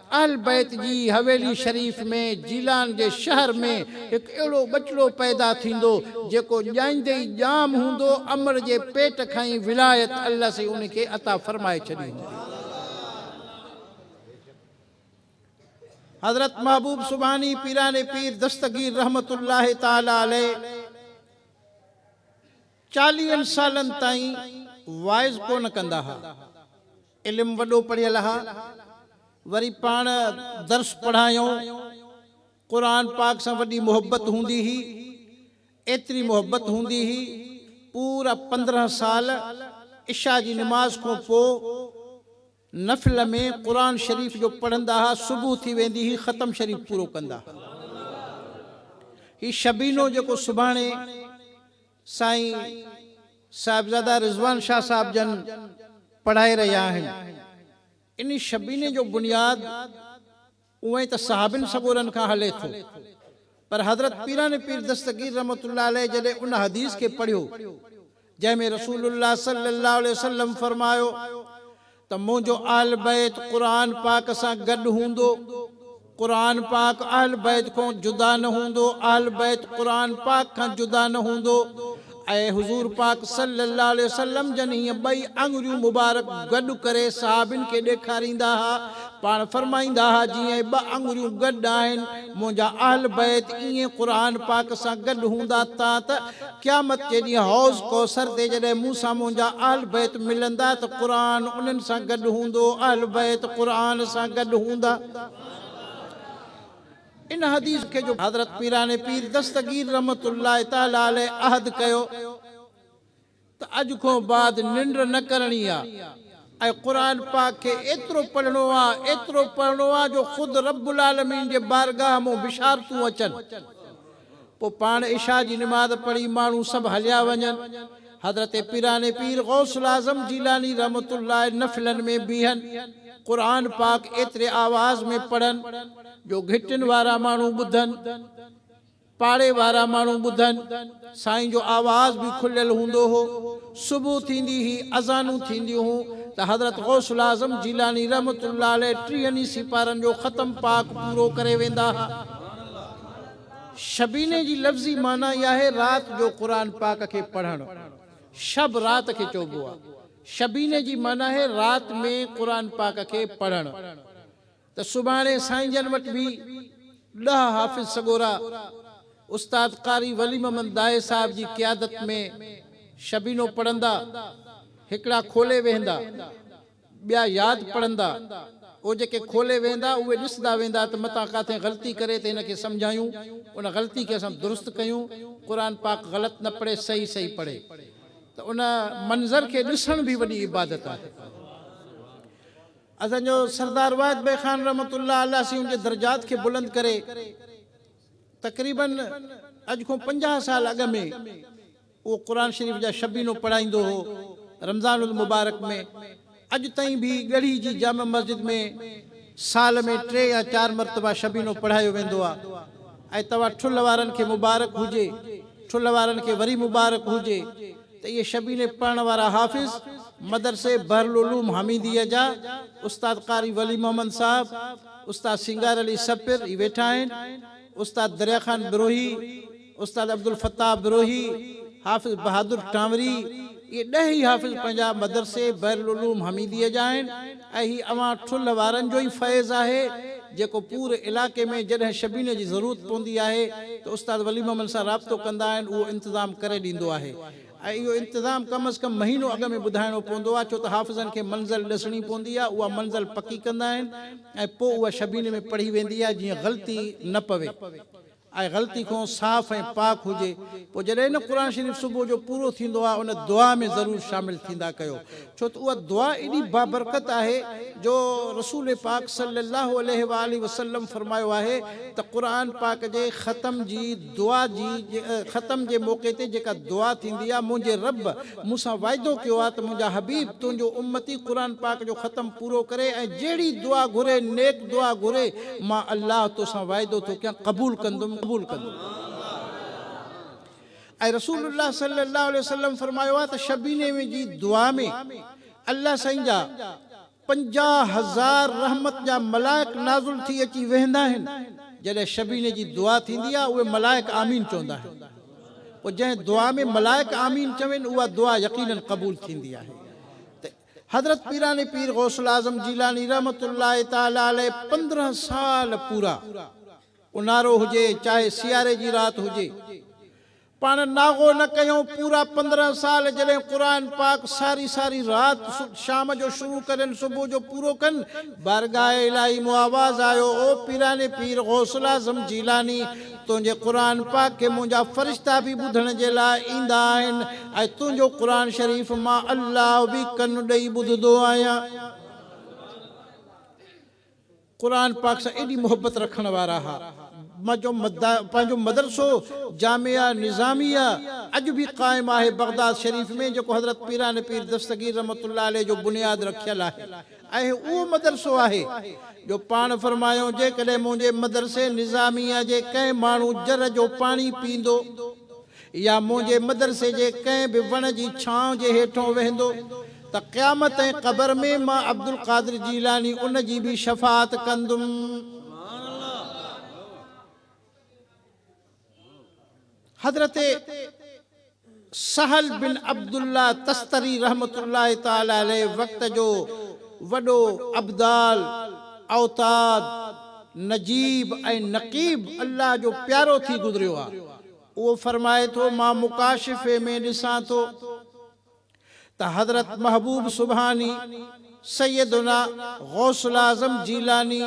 अहल बैत जी हवेली शरीफ़ में जीलान जे शहर में हिकु अहिड़ो बचिड़ो पैदा थींदो जेको ॼाईंदे ई ॼाम हूंदो, अमर जे पेट खां ई विलायत अल्लाह से उनखे अता फरमाए छॾी। हज़रत महबूब सुबानी पीराने पीर दस्तगीर रहमतुल्लाह ताला अलैह 40 सालनि ताईं वाइज़ कोन कंदा हा, इल्मु वॾो पढ़ियल हा, वरी पाण दर्स पढ़ायूं, क़ुरान पाक सां वॾी मोहब्बत हूंदी ही, एतिरी मोहब्बत हूंदी ही पूरा 15 साल इशा जी नमाज को पोइ नफ़िल में क़ुरान शरीफ़ जो पढ़ंदा हा। सुबुह थी वेंदी ही ख़तम शरीफ़ पूरो कंदा। ही शबीनो जेको सुभाणे साईं साहिबज़ादा रिज़वान शाह साहब जन पढ़ाए रहिया आहिनि, इन शबीने जो बुनियाद उहे त सहाबिन सगोरन खां हले थो, पर हज़रत पीराने पीर दस्तगीर रहमतुल्लाह अलैह जॾहिं उन हदीस के पढ़ियो जंहिंमें रसूलुल्लाह सल्लल्लाहु अलैहि वसल्लम फरमायो त मुंहिंजो अहल बैत क़ुरान पाक सां गॾु हूंदो, क़ुरान पाक अहल बैत खां जुदा न हूंदो, अहल बैत क़ुरान पाक खां जुदा न हूंदो। ऐं हुज़ूर पाक सल्लल्लाहु अलैहि वसल्लम जन हीअं ॿई आङुरियूं मुबारक गॾु करे सहाबिन खे ॾेखारींदा हा, पाण फरमाईंदा हा जीअं ॿ आङुरियूं गॾु आहिनि मुंहिंजा अहल बैत ईअं क़ुर पाक सां गॾु हूंदा त क़यामत जे ॾींहुं हौज़ कौसर ते जॾहिं मूं सां मुंहिंजा अहल बैत मिलंदा त क़ुर उन्हनि सां गॾु हूंदो, अहल बैत क़ुर सां गॾु हूंदा। इन हदीस के जो हज़रत पीराने पीर दस्तगीर रहमतुल्लाह तआला अलैह अहद कयो त अॼु खां बाद निंड न करणी आहे ऐं क़ुर पाक खे एतिरो पढ़णो आहे जो ख़ुदि रब्बुल आलमीन जे बारगाह मां बिशारतूं अचनि। पोइ पाण इशा जी निमाज़ पढ़ी माण्हू सभु हलिया वञनि, हज़रत पीराने पीर गौसुल आज़म जीलानी रहमतुल्लाह नफ़िलनि में बीहनि, क़ुर पाक एतिरे आवाज़ में पढ़नि जो घिटियुनि वारा माण्हू ॿुधनि, पाड़े वारा माण्हू ॿुधनि। साईं जो आवाज़ बि खुलियल हूंदो हो। सुबुह थींदी ही अज़ानूं थींदियूं हुयूं त हज़रत गौसुल आज़म जीलानी रहमतुल्लाह अलैह 30 सिपारनि जो ख़तम पाक पूरो करे वेंदा हा। शबीने जी लफ़्ज़ी माना इहा आहे रात जो क़ुर पाक खे पढ़णु। शब रात खे चइबो आहे। शबीने जी माना है रात में क़ुर पाक खे पढ़णु। त सुभाणे साईं जन वटि बि 10 हाफ़िज़ सगोरा उस्ताद कारी वली मोहम्मद दाए साहब जी क़यादत में शबीनो पढ़ंदा, हिकिड़ा खोले वेंदा, ॿिया यादि पढ़ंदा। उहे जेके खोले वेंदा उहे ॾिसंदा वेंदा त मतां किथे ग़लती करे त हिनखे सम्झायूं, उन ग़लती खे असां दुरुस्त कयूं, क़ुर पाक ग़लति न पढ़े, सही सही पढ़े। त उन मंज़र खे ॾिसण बि वॾी इबादत आहे। असांजो सरदार वाहिद बे ख़ान रहमतुल्लाह अलैह सी उनजे दर्जात खे बुलंद करे तक़रीबन अॼु खां 50 साल अॻु में उहो क़ुर शरीफ़ जा शबीनो पढ़ाईंदो हो रमज़ानुल मुबारक में। अॼु ताईं बि ॻढ़ी जी जामा मस्जिद में साल में 3 या 4 मरतबा शबीनो पढ़ायो वेंदो आहे। ऐं तव्हां ठुल वारनि खे मुबारक हुजे, ठुल वारनि खे वरी मुबारक हुजे त इहे शबीने पढ़ण वारा हाफ़िज़ मदरसे बहरुल उलूम हमीदिया जा उस्ताद कारी वली मोहम्मद साहब, उस्ताद सिंगार अली सपिर ही वेठा आहिनि, उस्ताद दरिया खान बिरोही, उस्ताद अब्दुल फत्ताह बिरोही, हाफ़िज़ बहादुर टांवरी, ये 10 ही हाफ़िज़ पंहिंजा मदरसे बहरुल उलूम हमीदिया जा आहिनि। ऐं ही अवां ठुल वारनि जो ई फैज़ आहे जेको पूरे इलाइक़े में जॾहिं शबीने जी ज़रूरत पवंदी आहे त उस्ताद वली मोहम्मद सां राब्तो कंदा आहिनि, उहो इंतज़ाम करे ॾींदो आहे। ऐं इहो इंतज़ाम कम अज़ कम महीनो अॻु में ॿुधाइणो पवंदो आहे, छो त हाफ़िज़नि खे मंज़िल ॾिसणी पवंदी आहे। उहा मंज़िल पकी कंदा आहिनि ऐं पोइ उहा शबीने में पढ़ी वेंदी आहे जीअं ग़लती न पवे ऐं ग़लती खां साफ़ ऐं पाक हुजे। पोइ जॾहिं न क़ुर शरीफ़ सुबुह जो पूरो थींदो आहे उन दुआ में ज़रूरु शामिलु थींदा कयो, छो त उहा दुआ एॾी बाबरकत आहे जो रसूल पाक सल्लल्लाहु अलैहि वसल्लम फरमायो आहे त क़ुर पाक जे ख़तम जी दुआ जी ख़तम जे मौक़े ते जेका दुआ थींदी आहे, मुंहिंजे रब मूंसां वाइदो कयो आहे त मुंहिंजा हबीब तुंहिंजो उम्मती क़ुर पाक जो ख़तम पूरो करे ऐं जहिड़ी दुआ घुरे, नेक दुआ घुरे, मां अल्लाह तोसां वाइदो थो कयां क़बूल कंदुमि, क़बूल कंदुमि। ऐं रसूलुल्लाह सल्लल्लाहु अलैहि वसल्लम फरमायो आहे त शबीने में जी दुआ में अल्लाह साईं जा 50,000 रहमत जा मलाइक नाज़ुल थी अची वेंदा आहिनि। जॾहिं शबीने जी दुआ थींदी आहे उहे मलाइक आमीन चवंदा आहिनि। पोइ जंहिं दुआ में मलाइक आमीन चवनि उहा दुआ यकीनन क़बूल थींदी आहे। त हज़रत पीराने पीर गौसुल आज़म जीलानी रहमतुल्लाह तआला अलैह 15 साल पूरा, उन्हारो हुजे चाहे सियारे जी रात हुजे, पाण नागो न कयूं। पूरा 15 साल जॾहिं क़ुर पाक सारी सारी रात शाम जो शुरू कनि, सुबुह जो पूरो कनि, बारगाह इलाही मो आवाज़ आयो, ओ पीराने पीर गौसुल आज़म जीलानी, तुंहिंजे क़ुर पाक खे मुंहिंजा फ़रिश्ता बि ॿुधण जे लाइ ईंदा आहिनि ऐं तुंहिंजो क़ुर शरीफ़ मां अल्लाह बि कन ॾेई ॿुधंदो आहियां। क़ुर पाक सां एॾी मोहबत रखण वारा हा। पंहिंजो मदरसो जामिया निज़ामिया अॼु बि क़ाइमु आहे बगदाद शरीफ़ में, जेको हज़रत पीराने पीर दस्तगीर रहमतुल्लाह अलैह जो बुनियाद रखियल आहे। ऐं उहो मदरसो आहे जो पाण फरमायो, जेकॾहिं मुंहिंजे मदरसे निज़ामिया जे कंहिं माण्हू जर जो पाणी पींदो या मुंहिंजे मदरसे जे कंहिं बि वण जी छांव जे हेठों वेंदो त क़यामत ऐं क़बर में मां अब्दुल क़ादिर जीलानी उन जी बि शफ़ाअत कंदुमि। हज़रत सहल बिन अब्दुल्ला तस्तरी रहमतुल्लाह तआला अलैह वक़्त जो वॾो अब्दाल औताद नजीब ऐं नक़ीब अल्लाह जो प्यारो थी गुज़रियो आहे। उहो फरमाए थो मां मुकाशिफ़े में ॾिसां थो त हज़रत महबूब सुभानी सैयदुना गौसुल आज़म जीलानी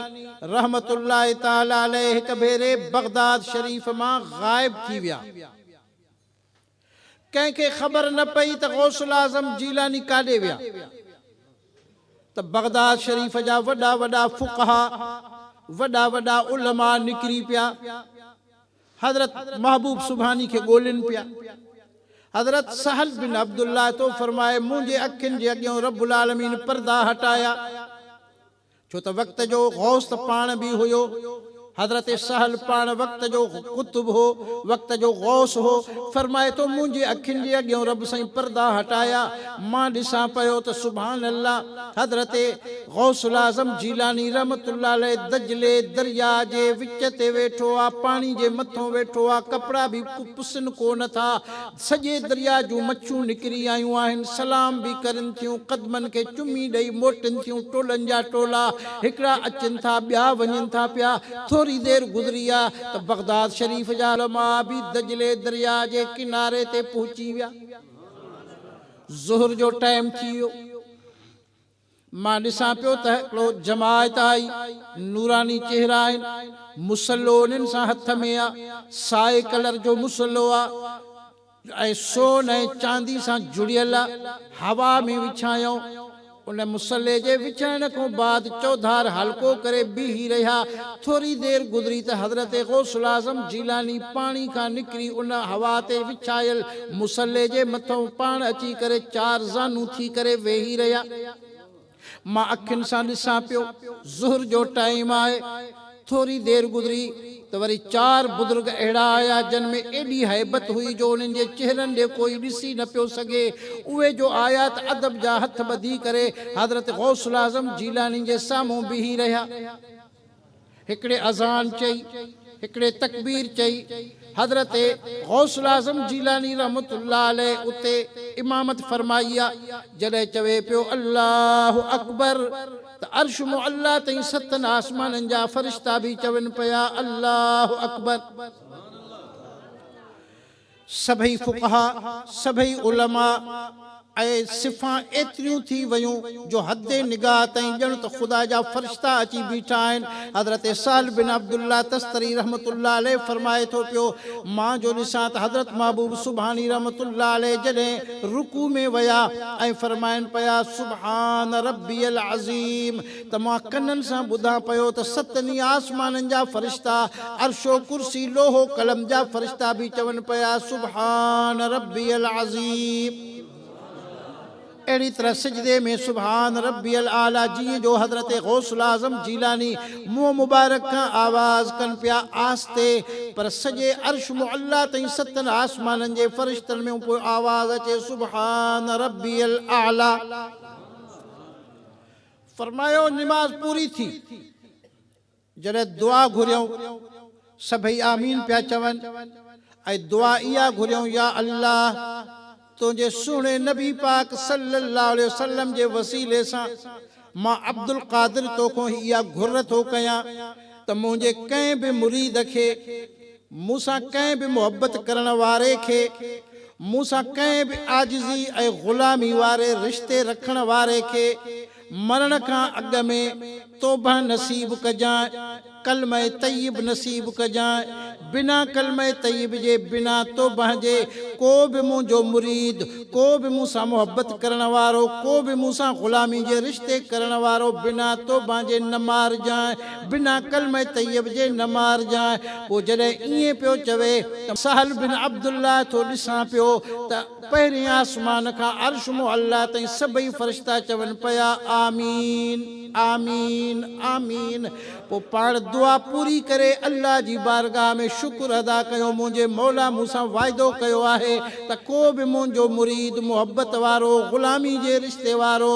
रहमतुल्लाहि ताला अलैहि हिक भेरे बगदाद शरीफ़ मां ग़ाइब थी विया। कंहिंखे ख़बर न पई त गौसुल आज़म जीलानी काॾे विया। त बगदाद शरीफ़ जा वॾा वॾा फुक़हा वॾा वॾा उलमा निकिरी पिया हज़रत महबूब सुभानी खे ॻोल्हिनि पिया। हज़रत सहल बिन अब्दुल्ला तो फरमाए मुंहिंजे अखियुनि जे अॻियां रब्बुल आलमीन पर्दा हटाया, छो त वक़्त जो गौस त पाण बि हुयो। हज़रत सहल पाण वक़्त जो कुतुब हो, वक़्त जो गौस हो। फरमाए तो मुंहिंजे अखियुनि जे अॻियां रब साईं पर्दा हटाया, मां ॾिसां पियो त सुभान अल्लाह हज़रत गौसुल आज़म जीलानी रहमतुल्लाह अलैहि दजले दरिया जे विच ते वेठो आहे, पाणी जे मथां वेठो आहे, कपिड़ा बि पुसनि कोन था, सॼे दरिया जूं मच्छूं निकिरी आयूं आहिनि, सलाम बि करनि थियूं, क़दमनि खे चुमी ॾेई मोटनि थियूं, टोलनि जा टोला हिकिड़ा अचनि था ॿिया वञनि था पिया। थोरी देर गुज़री आहे त बगदाद शरीफ़ जा उलमा बि दजले दरिया जे किनारे ते पहुची विया। ज़ुहर जो टाइम थी वियो। मां ॾिसां पियो त हिकिड़ो जमायत आई, नूरानी चेहरा आहिनि, मुसलो उन्हनि सां हथ में आहे, साए कलर जो मुसलो आहे ऐं सोन ऐं चांदी सां जुड़ियल आहे, हवा में विछायूं। उन मुसले जे विछाइण खां बाद चौधार हल्को करे बीही रहिया। थोरी देर गुज़री त हज़रत गौसुल आज़म जीलानी पाणी खां निकिरी उन हवा ते विछायल मुसले जे मथां पाण अची करे चार ज़ानू थी करे वेही रहिया। मां अखियुनि सां ॾिसां पियो, ज़ुहर जो टाइम आहे। थोरी देर गुज़री त वरी चार बुज़ुर्ग अहिड़ा आया जिन में एॾी हैबत हुई जो उन्हनि जे चेहरनि ॾे कोई ॾिसी न पियो सघे। उहे जो आया त अदब जा हथ ॿधी करे हज़रत गौसुल आज़म जीलानी जे साम्हूं बीही रहिया। हिकिड़े अज़ान चई, हिकिड़े तकबीर चई। हज़रत गौसुल आज़म जीलानी रहमतुल्लाह अलैहि उते इमामत फरमाई आहे। जॾहिं चवे पियो अल्लाहु अकबर त अर्श मुअल्ला ताईं सतनि आसमाननि जा फ़रिश्ता बि चवनि पिया अल्लाहु अकबर। सभई फुक़हा सभई उलमा ऐं सिफ़ा एतिरियूं थी वियूं जो हद निगाह ताईं ॼण त ख़ुदा जा फ़रिश्ता अची बीठा आहिनि। हज़रत साल बिन अब्दुल्ला तस्तरी रहमतुल्लाह अलैहि फरमाए थो पियो मां जो ॾिसां त हज़रत महबूब सुभानी रहमतुल्लाह अलैहि जॾहिं रुकू में विया ऐं फरमाइनि पिया सुभान रब्बियल अज़ीम, त मां कननि सां ॿुधां पियो त सतनि आसमाननि जा फ़रिश्ता, अर्शो कुर्सी लोहो कलम जा फ़रिश्ता बि चवनि पिया सुभान रब्बियल अज़ीम। अहिड़ी तरह सजदे में सुभान रब्बियल आला जीअं जो हज़रत गौसुल आज़म जीलानी मुंहुं मुबारक खां आवाज़ कनि पिया आस्ते, पर सॼे अर्श मुअल्ला ताईं सतनि आसमाननि जे फ़रिश्तनि में पोइ आवाज़ अचे सुभान रब्बियल आला। फरमायो निमाज़ पूरी थी। जॾहिं दुआ घुरियऊं सभई आमीन पिया चवनि ऐं दुआ इहा घुरियऊं या अल्लाह तुंहिंजे सुहिणे नबी पाक सल्लल्लाहु अलैहि वसल्लम जे वसीले सां मां अब्दुल क़ादिर तोखां इहा घुर थो कयां त मुंहिंजे कंहिं बि मुरीद खे, मूंसां कंहिं बि मुहबत करण वारे खे, मूंसां कंहिं बि आजिज़ी ऐं ग़ुलामी वारे रिश्ते रखण वारे खे मरण खां अॻु में तौबा नसीब कजांइ, कलमे तय्यब नसीब कजांइ। बिना कलमे तय्यब जे, बिना तौबा जे को बि मुंहिंजो मुरीद, को बि मूंसां मुहबत करण वारो, को बि मूंसां ग़ुलामी जे रिश्ते करण वारो बिना तौबा जे न मारिजांइ, बिना कलमे तय्यब जे न मारिजांइ। पोइ जॾहिं ईअं पियो चवे त सहल बिन अब्दुल्ला थो ॾिसां पियो त पहिरें आसमान खां अर्श मुअल्ला ताईं सभई फ़रिश्ता चवनि पिया आमीन आमीन आमीन। पोइ पाण दुआ पूरी करे अल्लाह जी बारगाह में शुक्र अदा कयो मुंहिंजे मौला मूंसां वाइदो कयो आहे त को बि मुंहिंजो मुरीद मुहबत वारो, ग़ुलामी जे रिश्ते वारो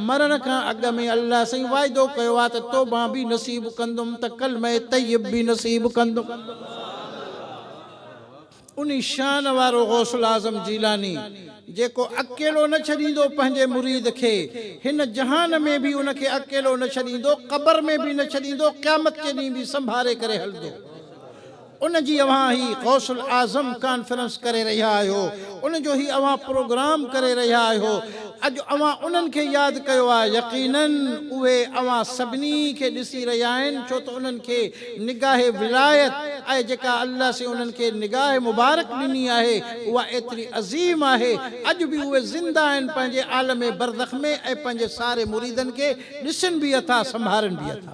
मरण खां अॻु में अल्लाह साईं वाइदो कयो आहे त तौबा बि नसीब कंदुमि, त कलमे तय्यब बि नसीब कंदुमि। उन शान वारो गौसुल आज़म जीलानी जेको अकेलो न छॾींदो पंहिंजे मुरीद खे, हिन जहान में भी उनखे अकेलो न छॾींदो, क़ब्र में भी न छॾींदो, क़यामत के ॾींहुं भी संभाले करे हलंदो। उन जी अवां ही गौसुल आज़म कॉन्फ्रेंस करे रहिया आहियो, उन जो ही अवां प्रोग्राम करे रहिया आहियो। अॼु अवां उन्हनि खे यादि कयो आहे, यकीनन उहे अवां सभिनी खे ॾिसी रहिया आहिनि, छो त उन्हनि खे निगाह विलायत ऐं जेका अल्लाह से उन्हनि खे निगाह मुबारक ॾिनी आहे उहा एतिरी अज़ीम आहे। अॼु बि उहे ज़िंदा आहिनि पंहिंजे आलम बरज़ख में ऐं पंहिंजे सारे मुरीदनि खे ॾिसनि बि अथा, संभालनि बि अथा।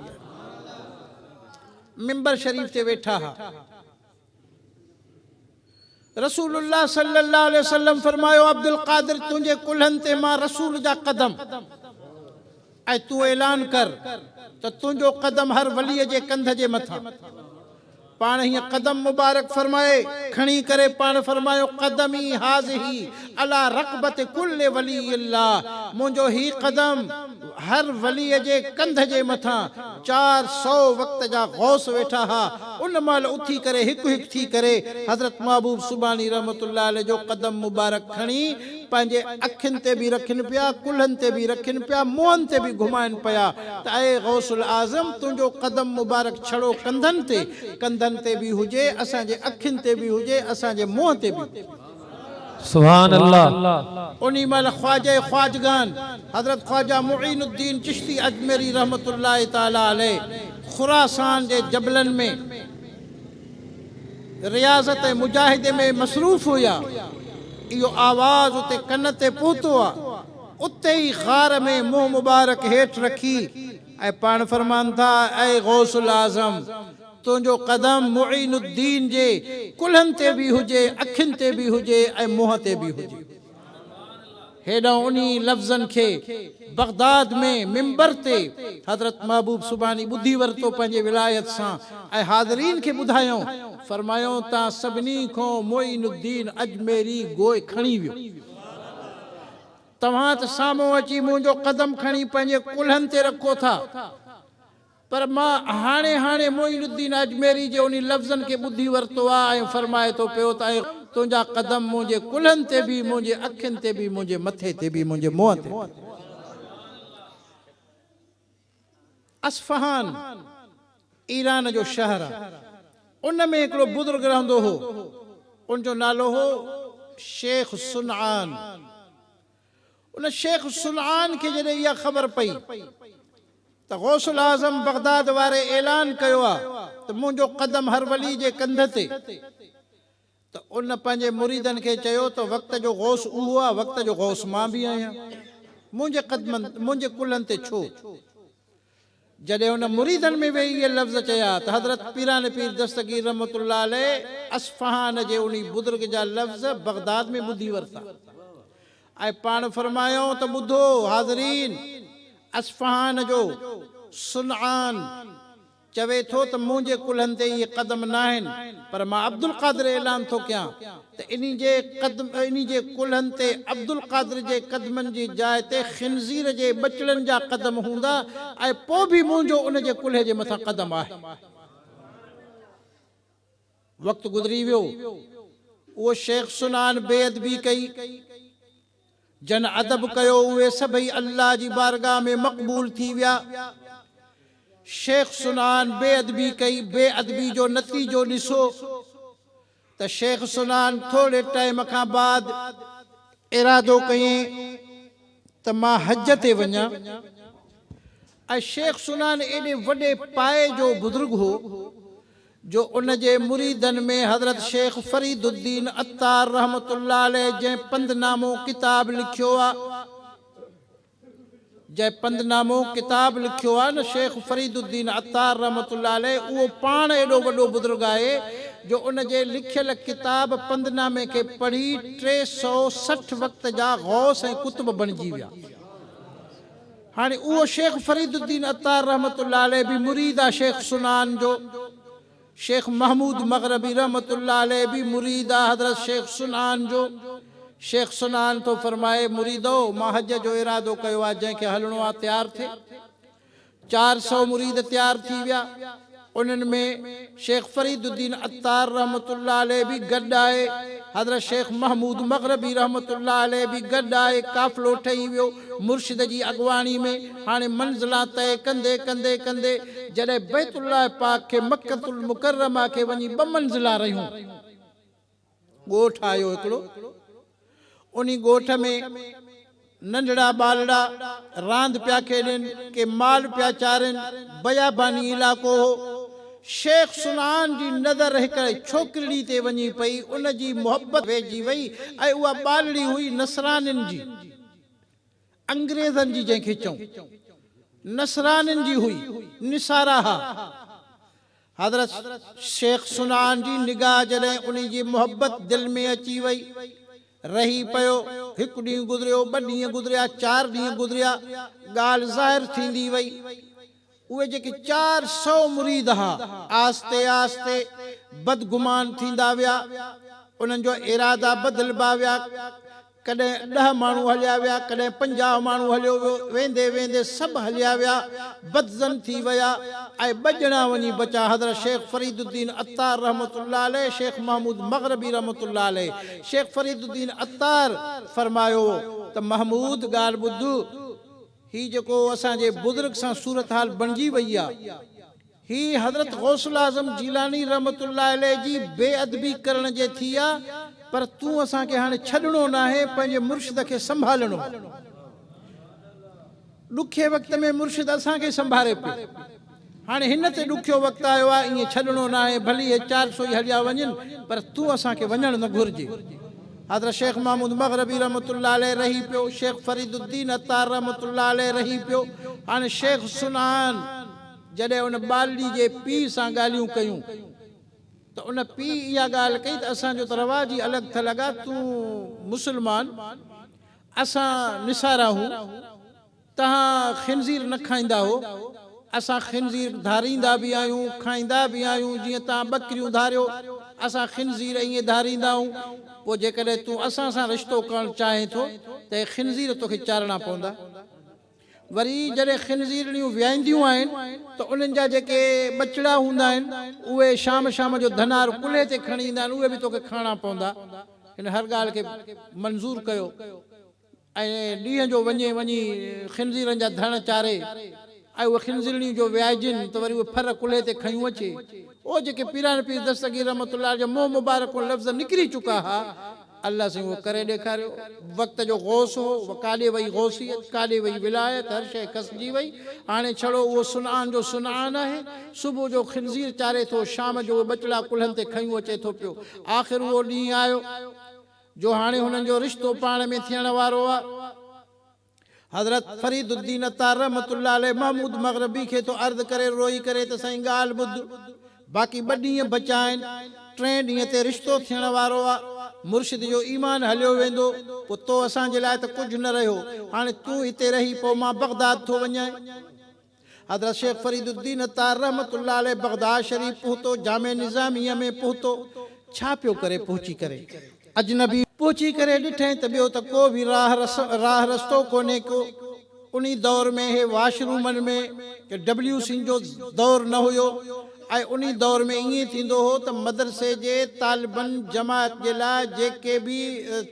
मिंबर शरीफ ते वेठा हा, रसूलुल्लाह सल्लल्लाहु अलैहि वसल्लम फरमायो, अब्दुल कादिर तुंहिंजे कुल्हनि ते मां रसूल जा कदम, ऐं तूं ऐलान कर त तुंहिंजो कदम हर वलीअ जे कंध जे मथां। पाण हीअं कदम मुबारक फरमाए खणी करे पाण फरमायो, कदमी हाज़िही अला रक़बत कुल्ल वली अल्लाह, मुंहिंजो ही कदम हर वलीअ जे कंध जे मथां 400 वक़्त जा गौस वेठा हा। उन महिल उथी करे हिकु हिकु थी करे हज़रत महबूब सुबानी रहमतुल्लाह अलैह जो कदम मुबारक खणी पंहिंजे अखियुनि ते बि रखनि पिया, कुल्हनि ते बि रखनि पिया, मुंहनि ते बि घुमाइनि पिया त ऐ गौसुल आज़म तुंहिंजो कदम मुबारक छड़ो कंधनि ते बि हुजे, असांजे अखियुनि ते बि हुजे, असांजे मुंहं ते बि। सुभान अल्लाह। उन्ही महिल ख्वाजा ख्वाजगान हज़रत ख्वाजा मुईनुद्दीन चिश्ती अजमेरी रहमतुल्लाह ताला अलैह खुरासान जे जबलनि में रियाज़त ऐं मुजाहिदे में मसरूफ़ हुया। इहो आवाज़ उते कन ते पहुतो आहे। उते ई ग़ार में मुंहुं मुबारक हेठि रखी ऐं पाण फरमान था, ऐ गौसुल आज़म तुंहिंजो कदम मुईनुद्दीन जे कुल्हनि ते बि हुजे, अखियुनि ते बि हुजे ऐं मुंहं ते बि हुजे। हेॾां उन्ही लफ़्ज़नि खे बगदाद में मिंबर ते हज़रत महबूब सुबानी ॿुधी वरितो पंहिंजे विलायत सां ऐं हाज़रीन खे ॿुधायूं, फरमायूं तव्हां सभिनी खां मुईनुद्दीन अजमेरी गोए खणी वियो। तव्हां त साम्हूं अची मुंहिंजो कदम खणी पंहिंजे कुल्हनि ते रखो था, पर मां हाणे हाणे मुईनुद्दीन अजमेरी जे उन लफ़्ज़नि खे ॿुधी वरितो आहे ऐं फरमाए थो पियो त तुंहिंजा कदम मुंहिंजे कुल्हनि ते बि, मुंहिंजे अखियुनि ते बि, मुंहिंजे मथे ते बि, मुंहिंजे मुंहं ते। अस्फहान ईरान जो शहर आहे, उन में हिकिड़ो बुज़ुर्ग रहंदो हो, उनजो नालो हो शेख सुनआन। उन शेख सुनआन खे जॾहिं इहा ख़बर पई त गौसुल आज़म बगदाद वारे ऐलान कयो आहे त मुंहिंजो कदम हर वली जे कंध ते, त उन पंहिंजे मुरीदनि खे चयो त वक़्त जो गौस उहो आहे, वक़्त जो गौस मां बि आहियां, मुंहिंजे कुल्हनि ते छो? जॾहिं उन मुरीदनि में वेही इहे लफ़्ज़ चया त हज़रत पीरान पीर दस्तगीर रहमतुल्लाह अलैह अस्फहान जे उन बुज़ुर्ग जा लफ़्ज़ बगदाद में ॿुधी वरिता ऐं पाण फरमायूं त ॿुधो हाज़रीन, अस्फहान जो सुनआन चवे थो त मुंहिंजे कुल्हनि ते इहे कदम न आहिनि, पर मां अब्दुल कादिर ऐलान थो कयां त इन जे कुल्हनि ते अब्दुल कादिर जे कदमनि जी जाइ ते खिनज़ीर जे बचड़नि जा कदम हूंदा ऐं पोइ बि मुंहिंजो उन जे कुल्हे जे मथां कदम आहे। वक़्तु गुज़री वियो, उहो शेख सुनान बेअदबी कई, जन अदब कयो, उहे सभई अल्लाह जी बारगाह में मक़बूल थी विया। शेख सुनान बेअदबी कई, बेअदबी जो नतीजो ॾिसो त शेख सुनान थोरे टाइम खां बाद इरादो कयईं त मां हज ते वञा। ऐं शेख सुनान एॾे वॾे पाए जो बुज़ुर्ग हो जो उन जे मुरीदनि में हज़रत शेख फरीदुद्दीन अत्तार रहमतुल्लाह अलैह जंहिं पंधनामो किताब लिखियो आहे, जंहिं पंधनामो किताब लिखियो आहे न शेख फरीदुद्दीन अत्तार रहमतुल्लाह अलैह, उहो पाण एॾो वॾो बुज़ुर्ग आहे जो उन जे लिखियल किताब पंधनामे खे पढ़ी 360 वक़्त जा गौस ऐं कुतुब बणिजी विया। हाणे उहो शेख फरीदुद्दीन अत्तार रहमतुल्लाह अलैह बि मुरीद आहे शेख सुनान जो। शेख महमूद मग़रबी रहमतुल्लाह अलैह भी मुरीद आहे हज़रत शेख सुनान जो। शेख सुनान तो फरमाए, मुरीदो मां हज जो इरादो कयो आहे, जंहिंखे हलणो आहे तैयार थिए। 400 मुरीद तैयार थी विया। उन्हनि में शेख फरीदुद्दीन अत्तार रहमतुल्लाह अलैह भी गॾु आहे, हज़रत शेख महमूद मग़रबी रहमतुल्लाह अलैह भी गॾु आहे। काफ़िलो ठही वियो मुर्शिद जी अॻुवाणी में। हाणे मंज़िला तय कंदे कंदे कंदे जॾहिं बैतुल्लाह पाक खे मक्कतुल मुकर्रमा खे वञी 2 मंज़िला रहियूं, ॻोठ आयो हिकिड़ो। उन ॻोठ में नंढड़ा बालड़ा रांदि पिया खेॾनि, के माल पिया चारनि, बयाबानी इलाइक़ो हो। शेख सुनान जी नज़र हिकिड़े छोकिरी ते वञी पई, उन जी मोहबत वेझी वई ऐं उहा बालड़ी हुई नसरानिन जी, अंग्रेज़नि जी जंहिंखे चऊं, नसरानिन जी हुई, निसारा हा। हज़रत शेख सुनान जी निगाह जॾहिं उन जी मोहबत दिल में अची वई, रही पियो। 1 ॾींहुं गुज़रियो, 2 ॾींहं गुज़रिया, 4 ॾींहं गुज़रिया, ॻाल्हि ज़ाहिर थींदी वई। उहे जेके 400 मुरीद हा, आस्ते आस्ते बदगुमान थींदा विया, उन्हनि जो इरादा बदिलबा विया। कॾहिं 10 माण्हू हलिया विया, कॾहिं 50 माण्हू हलियो वियो, वेंदे वेंदे सभु हलिया विया, बदज़न थी विया ऐं 2 ॼणा वञी बचा, हज़रत शेख फरीदुद्दीन अत्तार रहमतुल्लाह अलैह, शेख महमूद मग़रबी रहमतुल्लाह अलैह। शेख फरीदुद्दीन अत्तार फरमायो त महमूद ॻाल्हि ॿुध, ही जेको असांजे बुज़ुर्ग सां सूरत हाल बणिजी वई आहे, ही हज़रत गौसुल आज़म जीलानी रहमतुल्लाह अलैह जी बेअदबी करण जे थी आहे, पर तूं असांखे हाणे छॾणो न आहे, पंहिंजे मुर्शिद खे संभालणो। ॾुखे वक़्त में मुर्शिद असांखे संभाले पियो, हाणे हिन ते ॾुखियो वक़्तु आयो आहे, ईअं छॾणो न आहे, भली हे 400 ई हलिया वञनि, पर तूं असांखे वञणु न घुरिजे। हज़रत शेख महमूद मग़रबी रहमतुल्लाह अलैह रही पियो, शेख फरीदुद्दीन अत्तार रहमतुल्लाह अलैह रही पियो। हाणे शेख सुनान जॾहिं उन बालड़ी जे पीउ सां ॻाल्हियूं कयूं त उन पीउ इहा ॻाल्हि कई त असांजो त रवाज ई अलॻि थियल आहे, तूं मुस्लमान, असां निसारा हूं, तव्हां खिंज़ीर न खाईंदा हो, असां खिंज़ीर धारींदा बि आहियूं, खाईंदा बि आहियूं, जीअं तव्हां ॿकरियूं धारियो, असां खिंज़ीर ईअं धारींदा आहियूं। पोइ जेकॾहिं तूं असां सां रिश्तो करणु चाहें थो त हे खिंज़ीर तोखे चारणा पवंदा। वरी जॾहिं खिंज़ीरड़ियूं विहाईंदियूं आहिनि त उन्हनि जा जेके बचड़ा हूंदा आहिनि, उहे शाम शाम जो धनार कुल्हे ते खणी ईंदा आहिनि, उहे बि तोखे खणणा पवंदा। हिन हर ॻाल्हि खे मंज़ूर कयो ऐं ॾींहं जो वञी खिंज़ीरनि जा धण चारे ऐं उहे खिंज़ीरड़ियूं जो विहाइजनि त वरी उहे फर कुल्हे ते खयूं अचे। उहे जेके पीरान पीर दस्तगीर रहमतुल्लाह जो मुंहुं मुबारक लफ़्ज़ निकिरी चुका हा, अल्लाह से उहो करे ॾेखारियो। वक़्त जो गौस हो, काॾे वई गौसियत, काॾे वई विलायत, हर शइ कसजी वई। हाणे छड़ो उहो सुनान जो सुनान आहे, सुबुह जो खिंज़ीर चारे थो, शाम जो बचड़ा कुल्हनि ते खयूं अचे थो पियो। आख़िर उहो ॾींहुं आयो जो हाणे हुननि जो रिश्तो पाण में थियण वारो आहे। हज़रत फरीदुद्दीन अत्तार रहमतुल्लाह अलैह महमूद मग़रबी खे तो अर्ज़ करे रोई करे त साईं ॻाल्हि ॿुध, बाक़ी 2 ॾींहं बचा आहिनि, 3 ॾींहं ते रिश्तो थियण वारो आहे, मुर्शिद जो ईमान हलियो वेंदो, पोइ तो असांजे लाइ त कुझु न रहियो, हाणे तूं हिते रही पोइ मां बग़दाद थो वञां। हज़रत शेख फरीदुद्दीन अत्तार रहमतुल्लाह अलैह बग़दाद शरीफ़ पहुतो, जामे निज़ामिया में पहुतो। छा पियो करे पहुची करे? अजनबी पहुची करे ॾिठे त ॿियो त को बि राह रस्तो कोन्हे को। उन दौर में हे वाशरूमनि में WC जो दौर न हुयो ऐं उन दौर में ईअं थींदो हो त मदरसे जे तालिबनि जमात जे लाइ जेके बि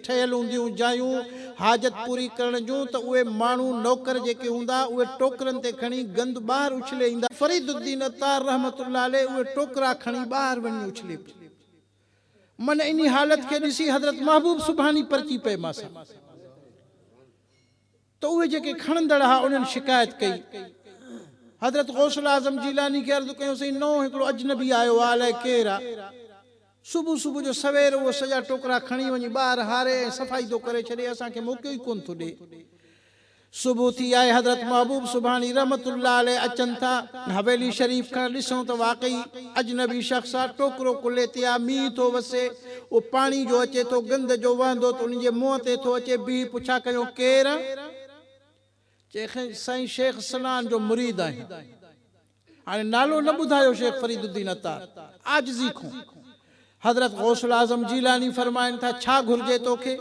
ठहियल हूंदियूं जायूं हाजत पूरी करण जूं, त उहे माण्हू नौकर जेके हूंदा उहे टोकरनि ते खणी गंद ॿाहिरि उछले ईंदा। फरीदुद्दीन अत्तार रहमतुल्लाह अलैह उहे टोकरा खणी ॿाहिरि वञी उछले पियो। मन इन हालत के ॾिसी हज़रत महबूब सुभानी परची पे मासा, तो उहे जेके खणंदड़ हा उन्हनि शिकायत कई। हज़रत गौसुल आज़म जीलानी खे अर्ज़ कयो, सही नो हिकिड़ो अजनबी आयो आहे, अलाए केरु आहे। सुबुह जो सवेर उहो सॼा टोकरा खणी वञी ॿाहिरि हारे ऐं सफ़ाई थो करे छॾे, असांखे मौक़ो ई कोन थो ॾे। सुबुह थी आहे, हज़रत महबूब सुभानी रहमतुल्लाह अलैह अचनि था हवेली शरीफ़ खां। ॾिसूं त वाक़ई अजनबी शख़्स आहे, टोकरो कुल्हे ते आहे, मींहुं थो वसे, उहो पाणी जो अचे थो, गंद जो वहंदो त उनजे मुंहं ते थो अचे। बीह पुछा कयो केरु? चए साईं शेख सनान जो मुरीद आहियां। हाणे नालो न ॿुधायो शेख फरीदुद्दीन अत्तार, आजिज़ी खां। हज़रत गौसुल आज़म जीलानी फरमाइनि था, छा घुरिजे तोखे?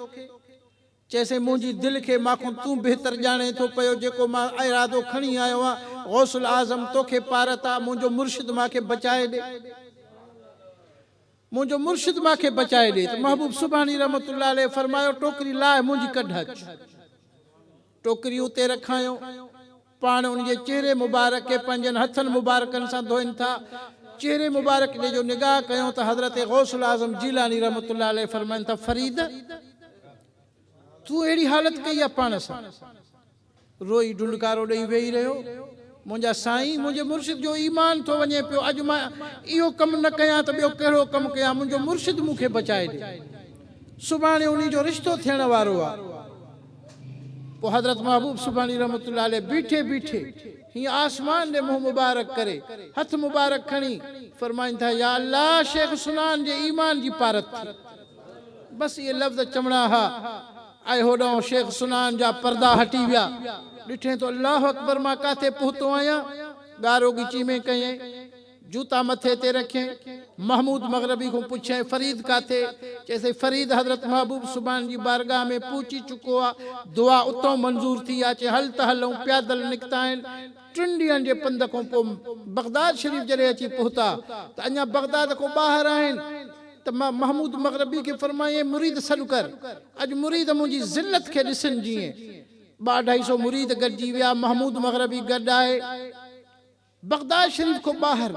चैसे मुंहिंजी दिलि खे माखो तूं बहितर ॼाणे थो पियो, जेको मां इरादो खणी आयो आहियां गौसुल आज़म तोखे पारता मुंहिंजो मुर्शिद मांखे बचाए ॾे मुंहिंजो मुर्शिद मांखे बचाए ॾे त महबूब सुभानी रहमतुल्लाह अलैह फरमायो टोकरी लाहे मुंहिंजी कढ अच टोकरी उते रखायो पाण उनजे चेहरे मुबारक खे पंहिंजनि हथनि मुबारकनि सां धोइनि था चेहरे मुबारक ॾे जो निगाह कयूं त हज़रत गौसुल आज़म जीलानी रहमतुल्लाह अलैह फरमाइनि था फरीद तूं अहिड़ी हालत कई आहे पाण सां रोई ढुंढकारो ॾेई वेही रहियो मुंहिंजा साईं मुंहिंजे मुर्शिद जो ईमान थो वञे पियो अॼु मां इहो कमु न कयां त ॿियो कहिड़ो कमु कयां मुंहिंजो मुर्शिद मूंखे बचाए ॾे सुभाणे उन जो रिश्तो थियण वारो आहे पोइ हज़रत महबूब सुभानी रहमतुल्लाह अलैह बीठे बीठे हीअं आसमान ॾे मुंहुं मुबारक करे हथ मुबारक खणी फरमाइनि था या अल्लाह शेख सुनान जे ईमान जी पारत थी बसि इहे लफ़्ज़ चवणा हा ऐं होॾां शेख सुनान जा पर्दा हटी विया ॾिठे तो अल्लाह अकबर मां काथे पहुतो आहियां ॻारो ॻिची में कयईं जूता मथे ते रखे महमूद मग़रबी को पुछे फरीद काथे चैसे फरीद हज़रत महबूब सुभान जी बारगाह में पहुची चुको आहे दुआ उतों मंज़ूर थी आहे चे हल त हलूं प्यादल निकिता आहिनि 3 ॾींहंनि जे पंध खां पोइ बगदाद शरीफ़ जॾहिं अची पहुता त अञा बगदाद खां ॿाहिरि आहिनि त मां महमूद मग़रबी खे फरमाए मुरीद सॾु कर अॼु मुरीद मुंहिंजी ज़िल्लत खे ॾिसनि जीअं 200-250 मुरीद गॾिजी विया महमूद मग़रबी गॾु आहे बगदाद शरीफ़ खां ॿाहिरि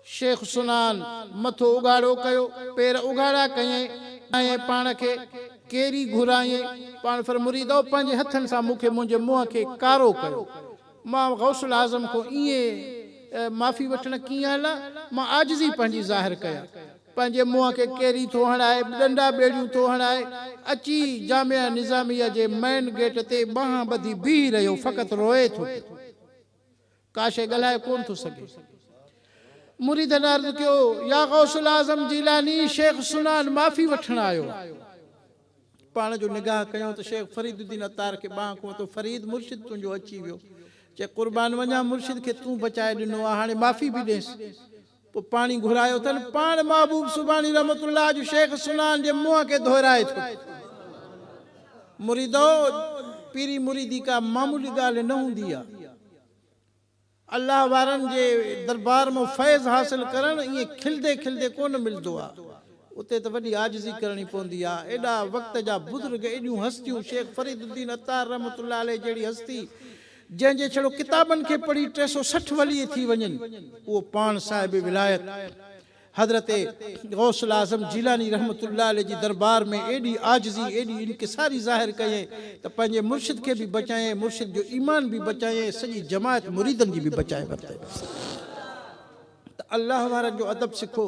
शेख सुनान मथो उघाड़ो कयो पेर उघाड़ा कयईं ऐं पाण खे केरी घुरायईं पाण फर मुरीदो पंहिंजे हथनि सां मूंखे मुंहिंजे मुंहं खे कारो कयो मां गौसुल आज़म को ईअं माफ़ी वठण कीअं हलां मां आजिज़ी पंहिंजी ज़ाहिर कयां पंहिंजे मुंहं खे केरी थो हणाए डंडा ॿेड़ियूं थो हणाए अची जामिया निज़ामिया जे मेन गेट ते बांह ॿधी बीह रहियो फ़क़ति रोए थो का शइ ॻाल्हाए कोन थो सघे मुरीदनि अर्ज़ु कयो या गौसुल आज़म जीलानी शेख सुनान माफ़ी वठण आयो पाण जो निगाह कयूं त शेख फरीदुद्दीन अतार खे बांह को तो फरीद मुर्शिद तुंहिंजो अची वियो चे क़ुर्बान वञा मुर्शिद खे तूं बचाए ॾिनो आहे हाणे माफ़ी बि ॾेसि पोइ पाणी घुरायो अथनि पाण महबूब सुभानी रहमतुल्लाह जो शेख सुनान जे मुंहं खे धोराए थो मुरीदो पीरी मुरीदी का मामूली ॻाल्हि न हूंदी आहे अल्लाह वारनि जे दरबार में फैज़ हासिल करणु ईअं खिलंदे खिलंदे कोन मिलंदो आहे उते त वॾी आजिज़ी करणी पवंदी आहे एॾा वक़्त जा बुज़ुर्ग एॾियूं हस्तियूं शेख फरीदुद्दीन अतार रहमतुल्लाह अलैह जहिड़ी हस्ती जंहिंजे छड़ो किताबनि खे पढ़ी 360 वली थी वञनि उहो पाण साहिब विलायत हज़रत गौसुल आज़म जीलानी रहमतुल्लाह अलैह जी दरबार में एॾी आजिज़ी एॾी इनकिसारी ज़ाहिर कयईं त पंहिंजे मुर्शिद खे बि बचायईं मुर्शिद जो ईमान बि बचायईं सॼी जमायत मुरीदनि जी बि बचाए वरितईं त अल्लाह वारनि जो अदब सिखो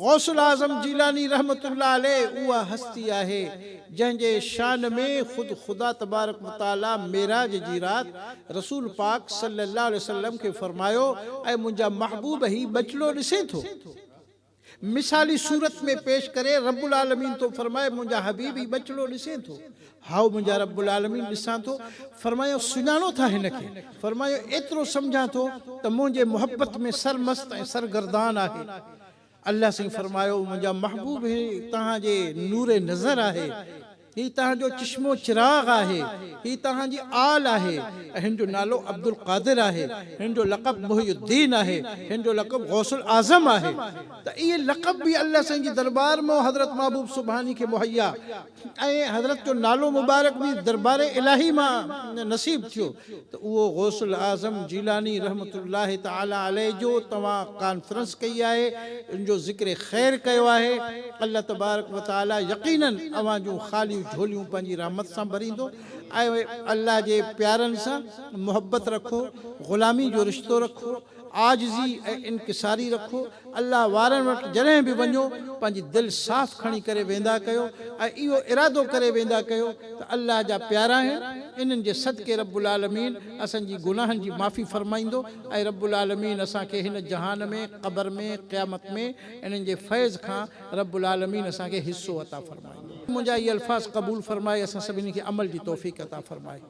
गौसुल आज़म जीलानी रहमतुल्लाह अलैह उहा हस्ती आहे जंहिंजे शान में ख़ुदि ख़ुदा तबारक व तआला मेराज जी रात रसूल पाक सल्लल्लाहु अलैहि वसल्लम खे फरमायो ऐं मुंहिंजा महबूब ही बचलो ॾिसे थो मिसाली सूरत में पेश करे रब्बुल आलमीन तो फरमाए मुंहिंजा हबीब ही बचलो ॾिसे थो हाउ मुंहिंजा रब्बुल आलमीन ॾिसां थो फरमायो सुञाणो था हिन खे फरमायो एतिरो सम्झां थो त मुंहिंजे मुहबत में सरमस्त ऐं सरगर्दान आहे अल्लाह सिंह फरमायो मुंहिंजा महबूब ही तव्हांजे नूर नज़र आहे ही तव्हांजो चश्मो चिराग आहे ही तव्हांजी आल आहे हिन जो नालो अब्दुल कादिर आहे हिन जो लक़ब मुहियुद्दीन आहे हिन जो लक़ब गौसुल आज़म आहे त इहे लक़ब बि अल्लाह साईं जी दरबार में हज़रत महबूब सुभानी खे मुहैया ऐं हज़रत जो नालो मुबारक बि दरबार इलाही मां नसीब थियो त उहो गौसुल आज़म जीलानी रहमतुल्लाह तआला अलैह जो तव्हां कॉन्फ्रेंस कई आहे इन जो ज़िक्र ख़ैर कयो आहे अल्लाह तबारक व तआला यकीनन अवां जूं ख़ाली झोलियूं पंहिंजी रहमत सां भरींदो ऐं अल्लाह जे प्यारनि सां मुहबत रखो ग़ुलामी जो रिश्तो रखो आजिज़ी ऐं इनकिसारी रखो अल्लाह वारनि वटि जॾहिं बि वञो पंहिंजी दिलि साफ़ खणी करे वेंदा कयो ऐं इहो इरादो करे वेंदा कयो त अल्लाह जा प्यारा आहिनि इन्हनि जे सदके रब्बुल आलमीन असांजी गुनाहनि जी माफ़ी फरमाईंदो ऐं रब्बुल आलमीन असांखे हिन जहान में क़बर में क़यामत में इन्हनि जे फैज़ खां रब्बुल आलमीन असांखे हिस्सो अता फरमाईंदो मुंहिंजा इहे अल्फाज़ क़बूल फरमाए असां सभिनी खे अमल जी तौफ़ीक़ अता फरमाए